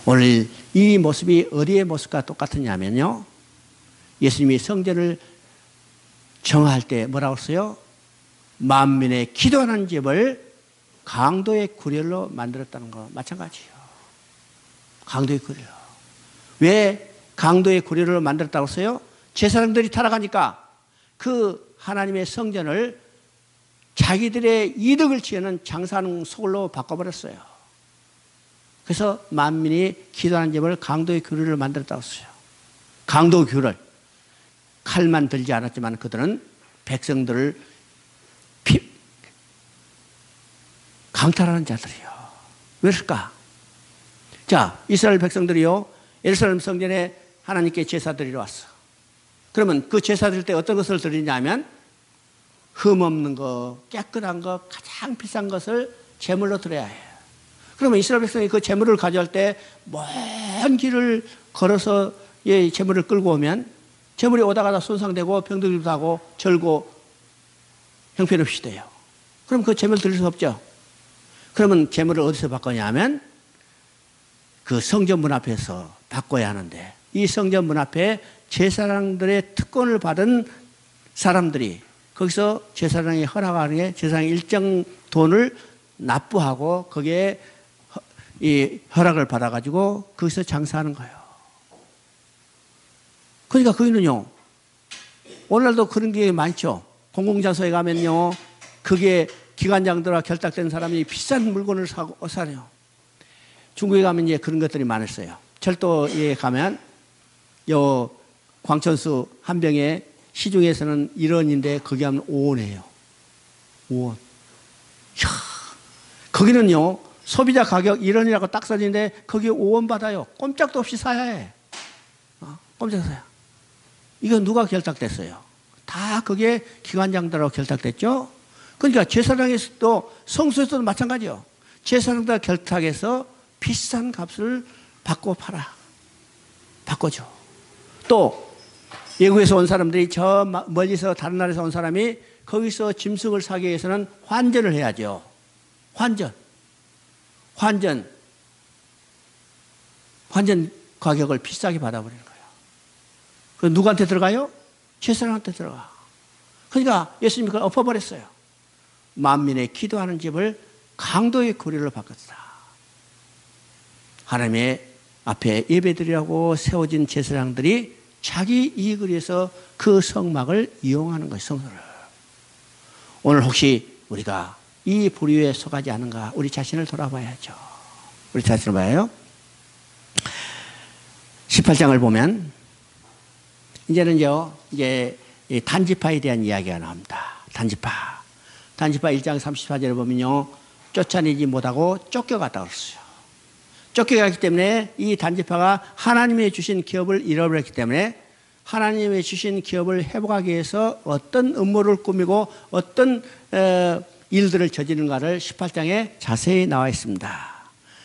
S1: 오늘 이 모습이 어디의 모습과 똑같으냐면요. 예수님이 성전을 정할 때 뭐라고 했어요? 만민의 기도하는 집을 강도의 구렬로 만들었다는 거 마찬가지예요. 강도의 구렬. 왜 강도의 구렬로 만들었다고 했어요? 제사장들이 타락하니까 그 하나님의 성전을 자기들의 이득을 취하는 장사하는 소굴로 바꿔버렸어요. 그래서 만민이 기도하는 집을 강도의 규례를 만들었다고 했어요. 강도 규례. 칼만 들지 않았지만 그들은 백성들을 강탈하는 자들이요. 왜일까? 자, 이스라엘 백성들이요, 예루살렘 성전에 하나님께 제사 드리러 왔어. 그러면 그 제사 드릴 때 어떤 것을 드리냐면 흠 없는 거, 깨끗한 거, 가장 비싼 것을 제물로 드려야 해요. 그러면 이스라엘 백성이 그 제물을 가져올 때 먼 길을 걸어서 제물을 끌고 오면 제물이 오다가다 손상되고 병들기도 하고 절고 형편없이 돼요. 그럼 그 제물 드릴 수 없죠. 그러면 제물을 어디서 바꾸냐면 그 성전 문 앞에서 바꿔야 하는데 이 성전 문 앞에 제사장들의 특권을 받은 사람들이 거기서 제사장이 허락하는 게 제사장이 일정 돈을 납부하고 거기에 이 허락을 받아가지고 거기서 장사하는 거예요. 그러니까 거기는요, 오늘날도 그런 게 많죠. 공공장소에 가면요, 그게 기관장들과 결탁된 사람이 비싼 물건을 사요. 중국에 가면 이제 그런 것들이 많았어요. 철도에 가면 요 광천수 한 병에 시중에서는 1원인데 거기 하면 5원이에요. 5원. 이야, 거기는요, 소비자 가격 1원이라고 딱 써지는데 거기에 5원 받아요. 꼼짝도 없이 사야 해. 꼼짝 사야. 이거 누가 결탁됐어요? 다 그게 기관장들하고 결탁됐죠? 그러니까 제사장에서도 성소에서도 마찬가지요. 제사장들 결탁해서 비싼 값을 받고 팔아. 바꿔줘. 또 외국에서 온 사람들이 저 멀리서 다른 나라에서 온 사람이 거기서 짐승을 사기 위해서는 환전을 해야죠. 환전 가격을 비싸게 받아버리는 거예요. 그 누구한테 들어가요? 제사장한테 들어가. 그러니까 예수님이 그걸 엎어버렸어요. 만민의 기도하는 집을 강도의 구례로 바꿨다. 하나님의 앞에 예배드리라고 세워진 제사장들이 자기 이익을 위해서 그 성막을 이용하는 거예요. 성소를. 오늘 혹시 우리가 이 부류에 속하지 않은가 우리 자신을 돌아봐야죠. 우리 자신을 봐요. 18장을 보면 이제는요, 이제 단지파에 대한 이야기가 나옵니다. 단지파 1장 34절에 보면요, 쫓아내지 못하고 쫓겨갔다고 그랬어요. 쫓겨갔기 때문에 이 단지파가 하나님이 주신 기업을 잃어버렸기 때문에 하나님이 주신 기업을 회복하기 위해서 어떤 음모를 꾸미고 어떤 일들을 저지르는가를 18장에 자세히 나와 있습니다.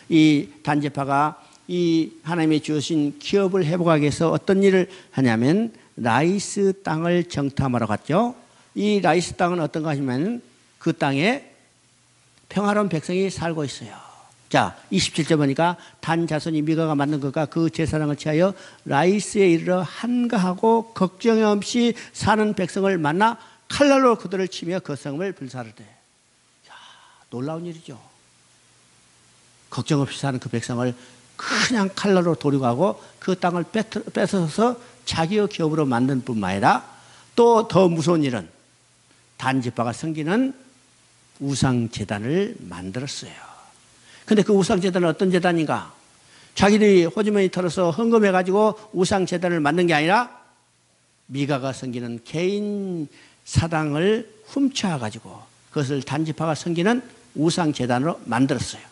S1: 이 단지파가 이 하나님이 주신 기업을 회복하기 위해서 어떤 일을 하냐면 라이스 땅을 정탐하러 갔죠. 이 라이스 땅은 어떤가 하시면 그 땅에 평화로운 백성이 살고 있어요. 자, 27절 보니까 단 자손이 미가가 만든 것과 그 제사장을 취하여 라이스에 이르러 한가하고 걱정 없이 사는 백성을 만나 칼날로 그들을 치며 그 성을 불사르되. 야, 놀라운 일이죠. 걱정 없이 사는 그 백성을 그냥 칼날로 도륙하고 그 땅을 뺏어서 자기의 기업으로 만든 뿐만 아니라 또 더 무서운 일은 단지파가 섬기는 우상제단을 만들었어요. 근데 그 우상제단은 어떤 제단인가? 자기들이 호주머니 털어서 헌금해가지고 우상제단을 만든 게 아니라 미가가 섬기는 개인 사당을 훔쳐가지고 그것을 단지파가 섬기는 우상제단으로 만들었어요.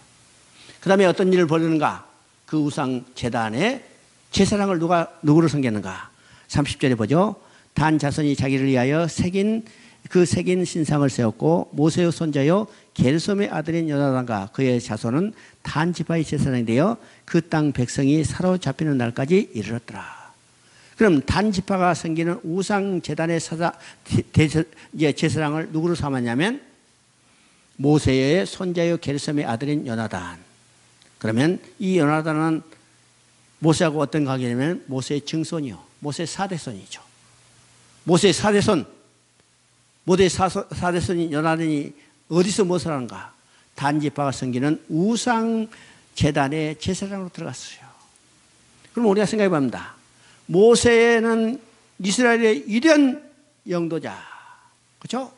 S1: 그 다음에 어떤 일을 벌이는가? 그 우상제단에 제사장을 누구를 섬겼는가? 30절에 보죠. 단 자손이 자기를 위하여 새긴 신상을 세웠고 모세의 손자요 게르솜의 아들인 요나단과 그의 자손은 단지파의 제사장이 되어 그 땅 백성이 사로잡히는 날까지 이르렀더라. 그럼 단지파가 섬기는 우상 제단의 제사장을 누구로 삼았냐면 모세의 손자요 게르솜의 아들인 요나단. 그러면 이 요나단은 모세하고 어떤 관계냐면 모세의 증손이요, 모세의 4대손이죠. 모세의 4대손 모두의 사대선이 연하니 어디서 무엇을 하는가? 단지 바가 섬기는 우상 제단의 제사장으로 들어갔어요. 그럼 우리가 생각해 봅니다. 모세는 이스라엘의 위대한 영도자, 그렇죠?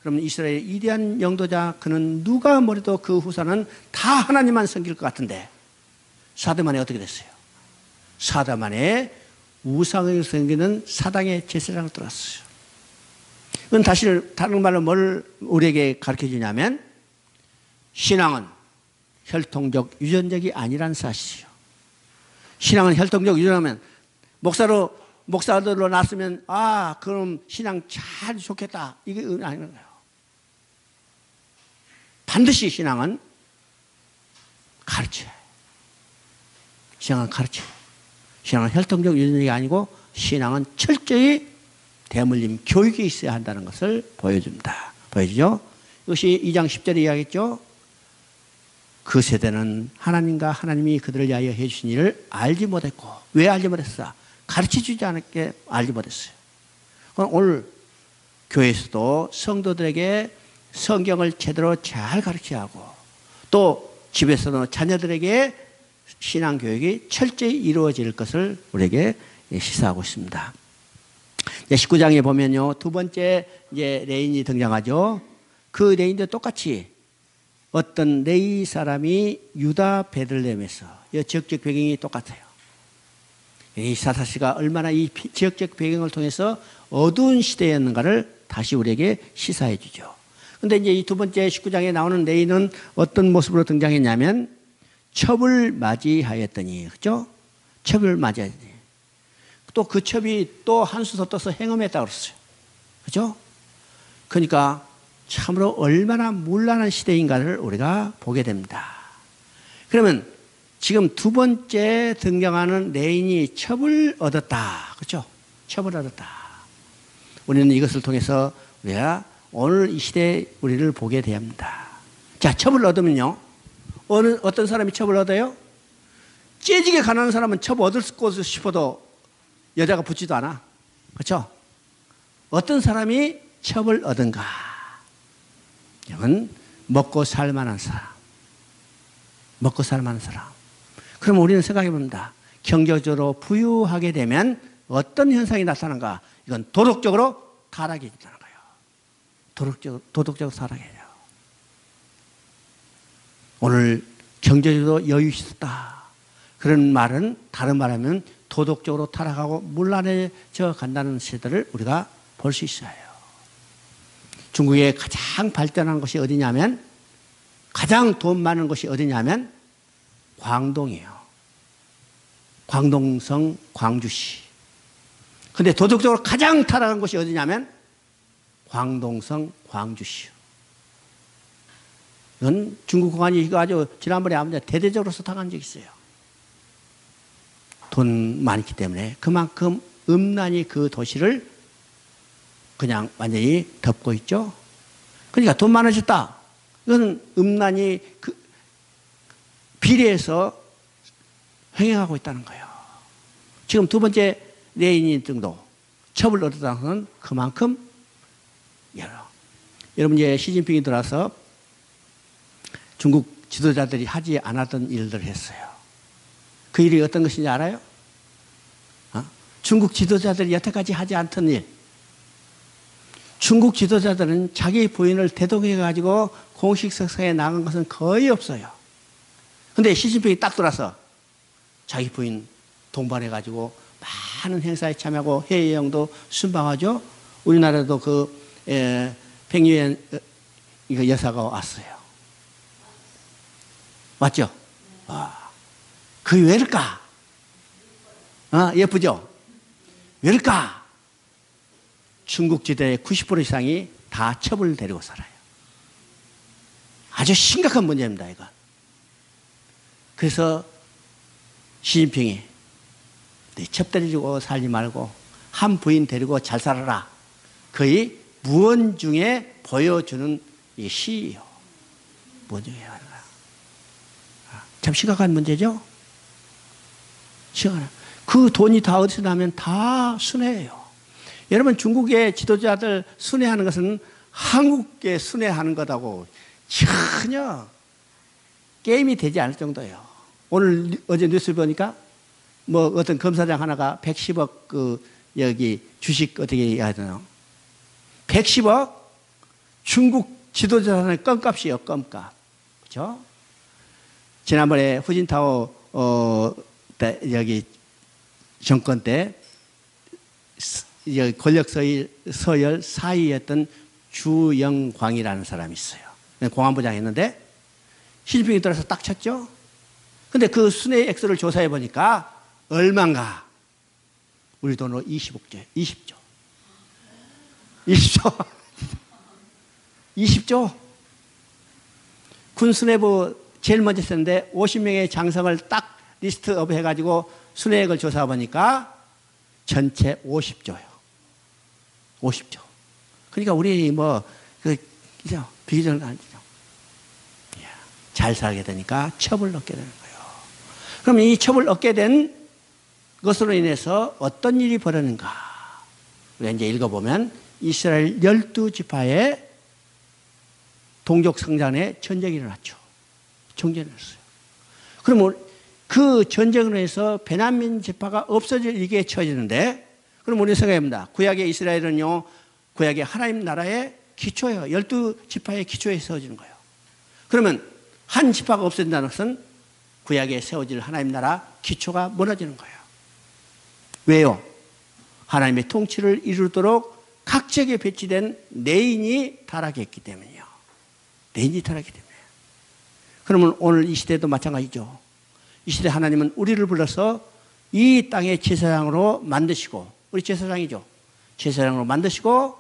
S1: 그러면 이스라엘의 위대한 영도자, 그는 누가 뭐래도 그 후사는 다 하나님만 섬길 것 같은데 사대만에 어떻게 됐어요? 사대만에 우상을 섬기는 사당의 제사장을 들어갔어요. 그건 다른 말로 뭘 우리에게 가르쳐 주냐면 신앙은 혈통적 유전적이 아니란 사실이요. 신앙은 혈통적 유전하면 목사들로 났으면 그럼 신앙 잘 좋겠다, 이게 아닌 거예요. 반드시 신앙은 가르쳐요. 신앙은 가르쳐요. 신앙은 혈통적 유전적이 아니고 신앙은 철저히 대물림 교육이 있어야 한다는 것을 보여줍니다. 보여주죠? 이것이 2장 10절에 이야기했죠. 그 세대는 하나님과 하나님이 그들을 위하여 해주신 일을 알지 못했고, 왜 알지 못했어? 가르쳐주지 않았기에 알지 못했어요. 그럼 오늘 교회에서도 성도들에게 성경을 제대로 잘 가르쳐야 하고, 또 집에서도 자녀들에게 신앙교육이 철저히 이루어질 것을 우리에게 시사하고 있습니다. 19장에 보면요, 두 번째 이제 레인이 등장하죠. 그 레인도 똑같이 어떤 레위 사람이 유다 베들레헴에서, 이 지역적 배경이 똑같아요. 이 사사시가 얼마나 이 지역적 배경을 통해서 어두운 시대였는가를 다시 우리에게 시사해 주죠. 그런데 이제 이 두 번째 19장에 나오는 레위는 어떤 모습으로 등장했냐면 첩을 맞이하였더니, 그죠? 첩을 맞이하였더니, 또 그 첩이 또 한 수 더 떠서 행음했다고 그랬어요. 그죠? 그러니까 참으로 얼마나 문란한 시대인가를 우리가 보게 됩니다. 그러면 지금 두 번째 등장하는 레인이 첩을 얻었다. 그렇죠? 첩을 얻었다. 우리는 이것을 통해서 우리가 오늘 이 시대에 우리를 보게 됩니다. 자, 첩을 얻으면요, 어떤 사람이 첩을 얻어요? 째지게 가난한 사람은 첩 얻을 곳을 싶어도 여자가 붙지도 않아. 그렇죠? 어떤 사람이 첩을 얻은가? 이건 먹고 살만한 사람. 먹고 살만한 사람. 그럼 우리는 생각해 봅니다. 경제적으로 부유하게 되면 어떤 현상이 나타나는가? 이건 도덕적으로 타락이 있다는 거예요. 도덕적으로 타락이 돼요. 오늘 경제적으로 여유 있었다, 그런 말은 다른 말하면 도덕적으로 타락하고 문란해져 간다는 시대를 우리가 볼 수 있어요. 중국의 가장 발전한 것이 어디냐면, 가장 돈 많은 곳이 어디냐면 광동이에요. 광동성 광주시. 근데 도덕적으로 가장 타락한 곳이 어디냐면 광동성 광주시요. 이건 중국 공안이 이거 아주 지난번에 아무튼 대대적으로 소탕한 적이 있어요. 돈 많기 때문에 그만큼 음란이 그 도시를 그냥 완전히 덮고 있죠. 그러니까 돈 많아졌다, 이건 음란이 비례해서 횡행하고 있다는 거예요. 지금 두 번째 레인이 등도 첩을 얻었다는 것은 그만큼 여러분 이제 시진핑이 들어와서 중국 지도자들이 하지 않았던 일들을 했어요. 그 일이 어떤 것인지 알아요? 중국 지도자들이 여태까지 하지 않던 일. 중국 지도자들은 자기 부인을 대동해가지고 공식 석상에 나간 것은 거의 없어요. 근데 시진핑이 딱 돌아서 자기 부인 동반해가지고 많은 행사에 참여하고 해외여행도 순방하죠. 우리나라도 백유엔 여사가 왔어요. 맞죠? 그게 왜일까? 예쁘죠? 왜일까? 중국 지대의 90% 이상이 다 첩을 데리고 살아요. 아주 심각한 문제입니다, 이건. 그래서 시진핑이 첩 데리고 살지 말고 한 부인 데리고 잘 살아라, 거의 무언 중에 보여주는 이 시예요. 무언 중에 하는 거야. 참 심각한 문제죠? 심각한. 그 돈이 다 어디서 나면 다 순회예요. 여러분 중국의 지도자들 순회하는 것은 한국에 순회하는 것하고 전혀 게임이 되지 않을 정도예요. 오늘 어제 뉴스 보니까 뭐 어떤 검사장 하나가 110억 여기 주식 어떻게 해야 되나요? 110억 중국 지도자의 껌값이에요. 껌값. 그렇죠? 지난번에 후진타오 여기 정권 때 권력 서열 4위였던 주영광이라는 사람이 있어요. 공안부장 했는데 시진핑이 들어서 딱 쳤죠. 근데 그 순회 액수를 조사해 보니까 얼마인가? 우리 돈으로 20조. 20조. 20조. 군 수뇌부 제일 먼저 썼는데 50명의 장성을 딱 리스트업 해가지고 순회액을 조사해 보니까 전체 50조요. 50조. 그러니까 우리 비교적 아니죠. 잘 살게 되니까 첩을 얻게 되는 거예요. 그럼 이 첩을 얻게 된 것으로 인해서 어떤 일이 벌어지는가? 우리가 이제 읽어보면 이스라엘 12지파의 동족 성장에 전쟁이 일어났죠. 전쟁이 일어났어요. 그러면 그 전쟁으로 해서 베냐민 지파가 없어질 위기에 처해지는데, 그럼 우리 생각해봅니다. 구약의 이스라엘은요, 구약의 하나님 나라의 기초예요. 12지파의 기초에 세워지는 거예요. 그러면 한 지파가 없어진다는 것은 구약에 세워질 하나님 나라 기초가 무너지는 거예요. 왜요? 하나님의 통치를 이루도록 각 지역에 배치된 레인이 타락했기 때문이요. 레인이 타락했기 때문에. 그러면 오늘 이 시대도 마찬가지죠. 이 시대 하나님은 우리를 불러서 이 땅의 제사장으로 만드시고, 우리 제사장이죠. 제사장으로 만드시고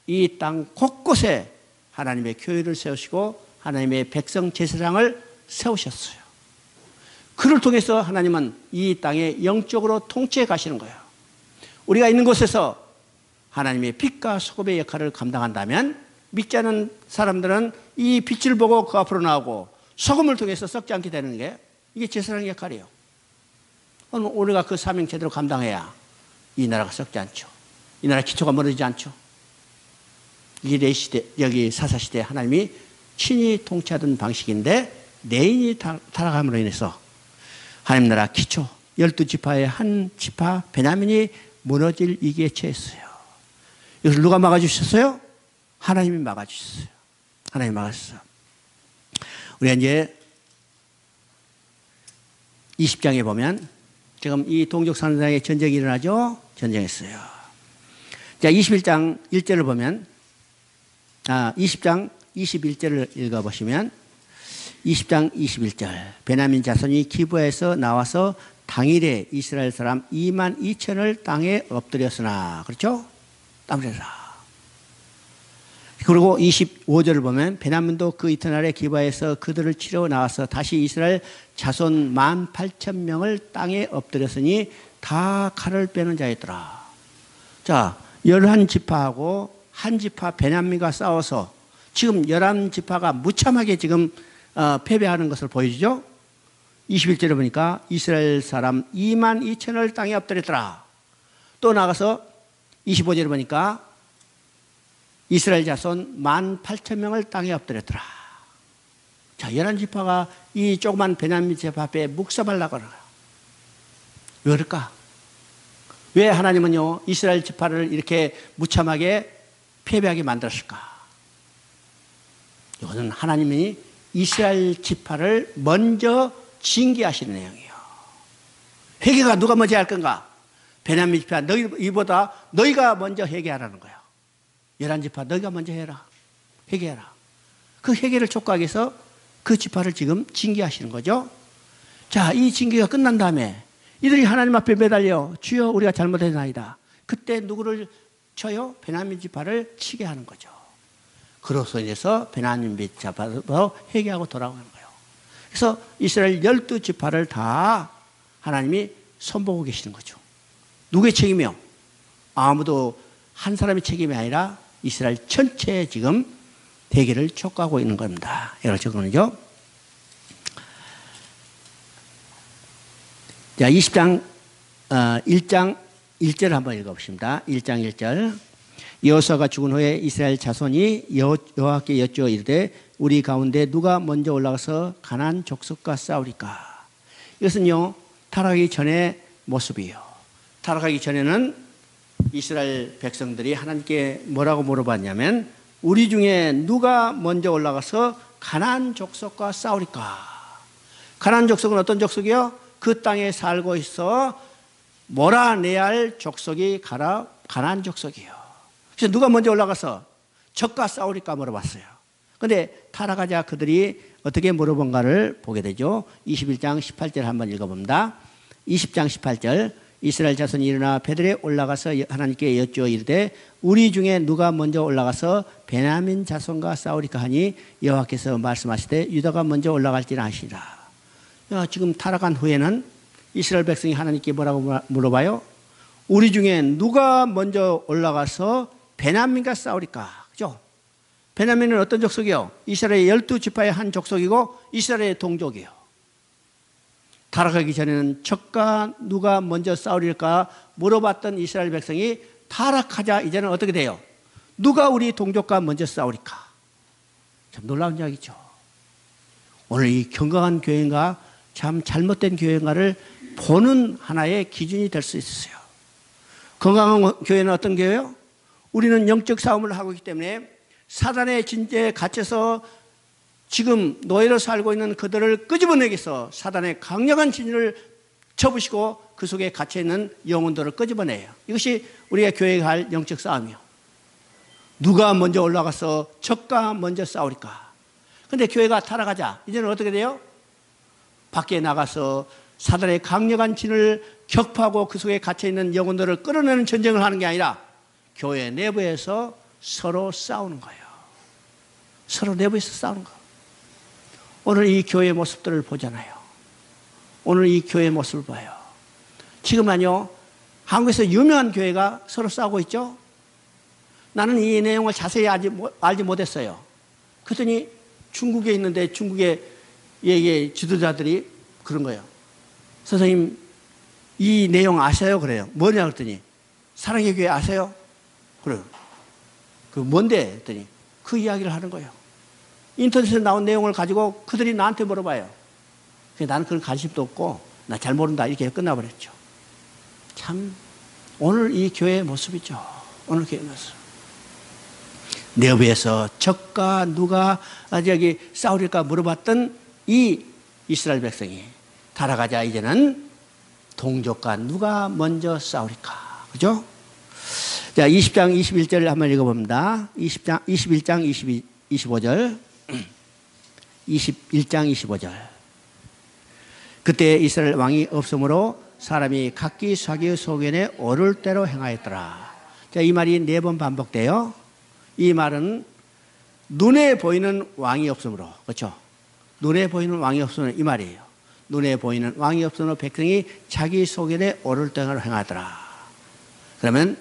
S1: 이 땅 곳곳에 하나님의 교회를 세우시고 하나님의 백성 제사장을 세우셨어요. 그를 통해서 하나님은 이 땅에 영적으로 통치해 가시는 거예요. 우리가 있는 곳에서 하나님의 빛과 소금의 역할을 감당한다면 믿지 않는 사람들은 이 빛을 보고 그 앞으로 나오고 소금을 통해서 썩지 않게 되는 게 이게 제사장의 역할이에요. 우리가 그 사명 제대로 감당해야 이 나라가 썩지 않죠. 이 나라 기초가 무너지지 않죠. 이게 내 시대, 여기 사사시대 하나님이 친히 통치하던 방식인데 레인이 타락함으로 인해서 하나님 나라 기초 12지파의 한 지파 베냐민이 무너질 위기에 처했어요. 이것을 누가 막아주셨어요? 하나님이 막아주셨어요. 하나님이 막아주셨어요. 우리가 이제 20장에 보면 지금 이 동족 산상에 전쟁이 일어나죠? 전쟁했어요. 자, 21장 1절을 보면 20장 21절을 읽어보시면 20장 21절 베냐민 자손이 기브에서 나와서 당일에 이스라엘 사람 2만 2천을 땅에 엎드렸으나, 그렇죠? 땀흘려서. 그리고 25절을 보면 베냐민도 그 이튿날에 기브에서 그들을 치러 나와서 다시 이스라엘 자손 18,000명을 땅에 엎드렸으니 다 칼을 빼는 자였더라. 자, 11지파하고 한 지파 베냐민과 싸워서 지금 11지파가 무참하게 지금 패배하는 것을 보여주죠. 21절에 보니까 이스라엘 사람 2만 2천을 땅에 엎드렸더라. 또 나가서 25절에 보니까 이스라엘 자손 18,000명을 땅에 엎드렸더라. 자, 11지파가 이 조그만 베냐민 지파 앞에 묵사발라고 그래요. 왜 그럴까? 왜 하나님은요 이스라엘 지파를 이렇게 무참하게 패배하게 만들었을까? 이것은 하나님이 이스라엘 지파를 먼저 징계하시는 내용이에요. 회개가 누가 먼저 할 건가? 베냐민 지파 너희보다 너희가 먼저 회개하라는 거예요. 11지파 너희가 먼저 해라. 회개해라. 그 회개를 촉구하기 위해서 그 지파를 지금 징계하시는 거죠. 자, 이 징계가 끝난 다음에 이들이 하나님 앞에 매달려 주여 우리가 잘못했나이다. 그때 누구를 쳐요? 베냐민 지파를 치게 하는 거죠. 그로서 인해서 베냐민 지파로 회개하고 돌아오는 거예요. 그래서 이스라엘 12지파를 다 하나님이 손보고 계시는 거죠. 누구의 책임이요? 아무도 한 사람의 책임이 아니라 이스라엘 전체에 지금 대계를 촉구하고 있는 겁니다. 이걸 적어놓죠. 자, 20장 1장 1절 한번 읽어보십니다. 1장 1절. 여호수아가 죽은 후에 이스라엘 자손이 여호와께 여쭈어 이르되 우리 가운데 누가 먼저 올라가서 가나안 족속과 싸우리까. 이것은요, 타락하기 전의 모습이에요. 타락하기 전에는 이스라엘 백성들이 하나님께 뭐라고 물어봤냐면 우리 중에 누가 먼저 올라가서 가나안 족속과 싸우리까. 가나안 족속은 어떤 족속이요? 그 땅에 살고 있어 몰아내야 할 족속이 가나안 족속이에요. 그래서 누가 먼저 올라가서 적과 싸우리까 물어봤어요. 그런데 타락하자 그들이 어떻게 물어본가를 보게 되죠. 21장 18절 한번 읽어봅니다. 20장 18절. 이스라엘 자손이 일어나 베들에 올라가서 하나님께 여쭈어 이르되 우리 중에 누가 먼저 올라가서 베냐민 자손과 싸우리까 하니 여호와께서 말씀하시되 유다가 먼저 올라갈지는 아시라. 지금 타락한 후에는 이스라엘 백성이 하나님께 뭐라고 물어봐요? 우리 중에 누가 먼저 올라가서 베냐민과 싸우리까? 그죠? 베냐민은 어떤 족속이요? 이스라엘의 12지파의 한 족속이고 이스라엘의 동족이에요. 타락하기 전에는 적과 누가 먼저 싸우릴까 물어봤던 이스라엘 백성이 타락하자 이제는 어떻게 돼요? 누가 우리 동족과 먼저 싸우리까? 참 놀라운 이야기죠. 오늘 이 건강한 교회인가 참 잘못된 교회인가를 보는 하나의 기준이 될 수 있어요. 건강한 교회는 어떤 교회요? 우리는 영적 싸움을 하고 있기 때문에 사단의 진죄에 갇혀서 지금 노예로 살고 있는 그들을 끄집어내기 위해서 사단의 강력한 진을 쳐부시고 그 속에 갇혀있는 영혼들을 끄집어내요. 이것이 우리가 교회가 할 영적 싸움이요. 누가 먼저 올라가서 적과 먼저 싸우리까. 그런데 교회가 타락하자 이제는 어떻게 돼요? 밖에 나가서 사단의 강력한 진을 격파하고 그 속에 갇혀있는 영혼들을 끌어내는 전쟁을 하는 게 아니라 교회 내부에서 서로 싸우는 거예요. 서로 내부에서 싸우는 거예요. 오늘 이 교회의 모습들을 보잖아요. 오늘 이 교회의 모습을 봐요. 지금은요, 한국에서 유명한 교회가 서로 싸우고 있죠. 나는 이 내용을 자세히 알지 못했어요. 그랬더니 중국에 있는데 중국의 지도자들이 그런 거예요. 선생님, 이 내용 아세요? 그래요. 뭐냐 그랬더니 사랑의 교회 아세요? 그래요. 그 뭔데? 했더니 그 이야기를 하는 거예요. 인터넷에 나온 내용을 가지고 그들이 나한테 물어봐요. 나는 그런 관심도 없고 나 잘 모른다 이렇게 끝나버렸죠. 참 오늘 이 교회의 모습이죠. 오늘 교회의 모습. 내부에서 적과 누가 저기 싸우릴까 물어봤던 이 이스라엘 백성이 타락하자 이제는 동족과 누가 먼저 싸우릴까. 그죠? 자, 20장 21절을 한번 읽어봅니다. 21장 25절. 21장 25절. 그때 이스라엘 왕이 없으므로 사람이 각기 자기의 소견에 오를 대로 행하였더라. 자, 이 말이 4번 반복돼요. 이 말은 눈에 보이는 왕이 없으므로, 그렇죠? 눈에 보이는 왕이 없으므로 이 말이에요. 눈에 보이는 왕이 없으므로 백성이 자기 소견에 오를 대로 행하더라. 그러면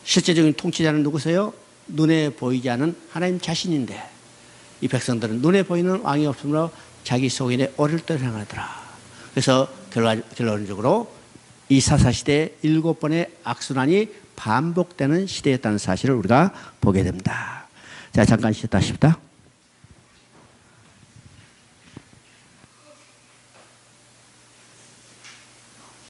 S1: 실제적인 통치자는 누구세요? 눈에 보이지 않은 하나님 자신인데 이 백성들은 눈에 보이는 왕이 없으므로 자기 소견에 오를 대로 행하더라. 그래서 결론적으로 이 사사시대 7번의 악순환이 반복되는 시대였다는 사실을 우리가 보게 됩니다. 자, 잠깐 쉬었다 싶다.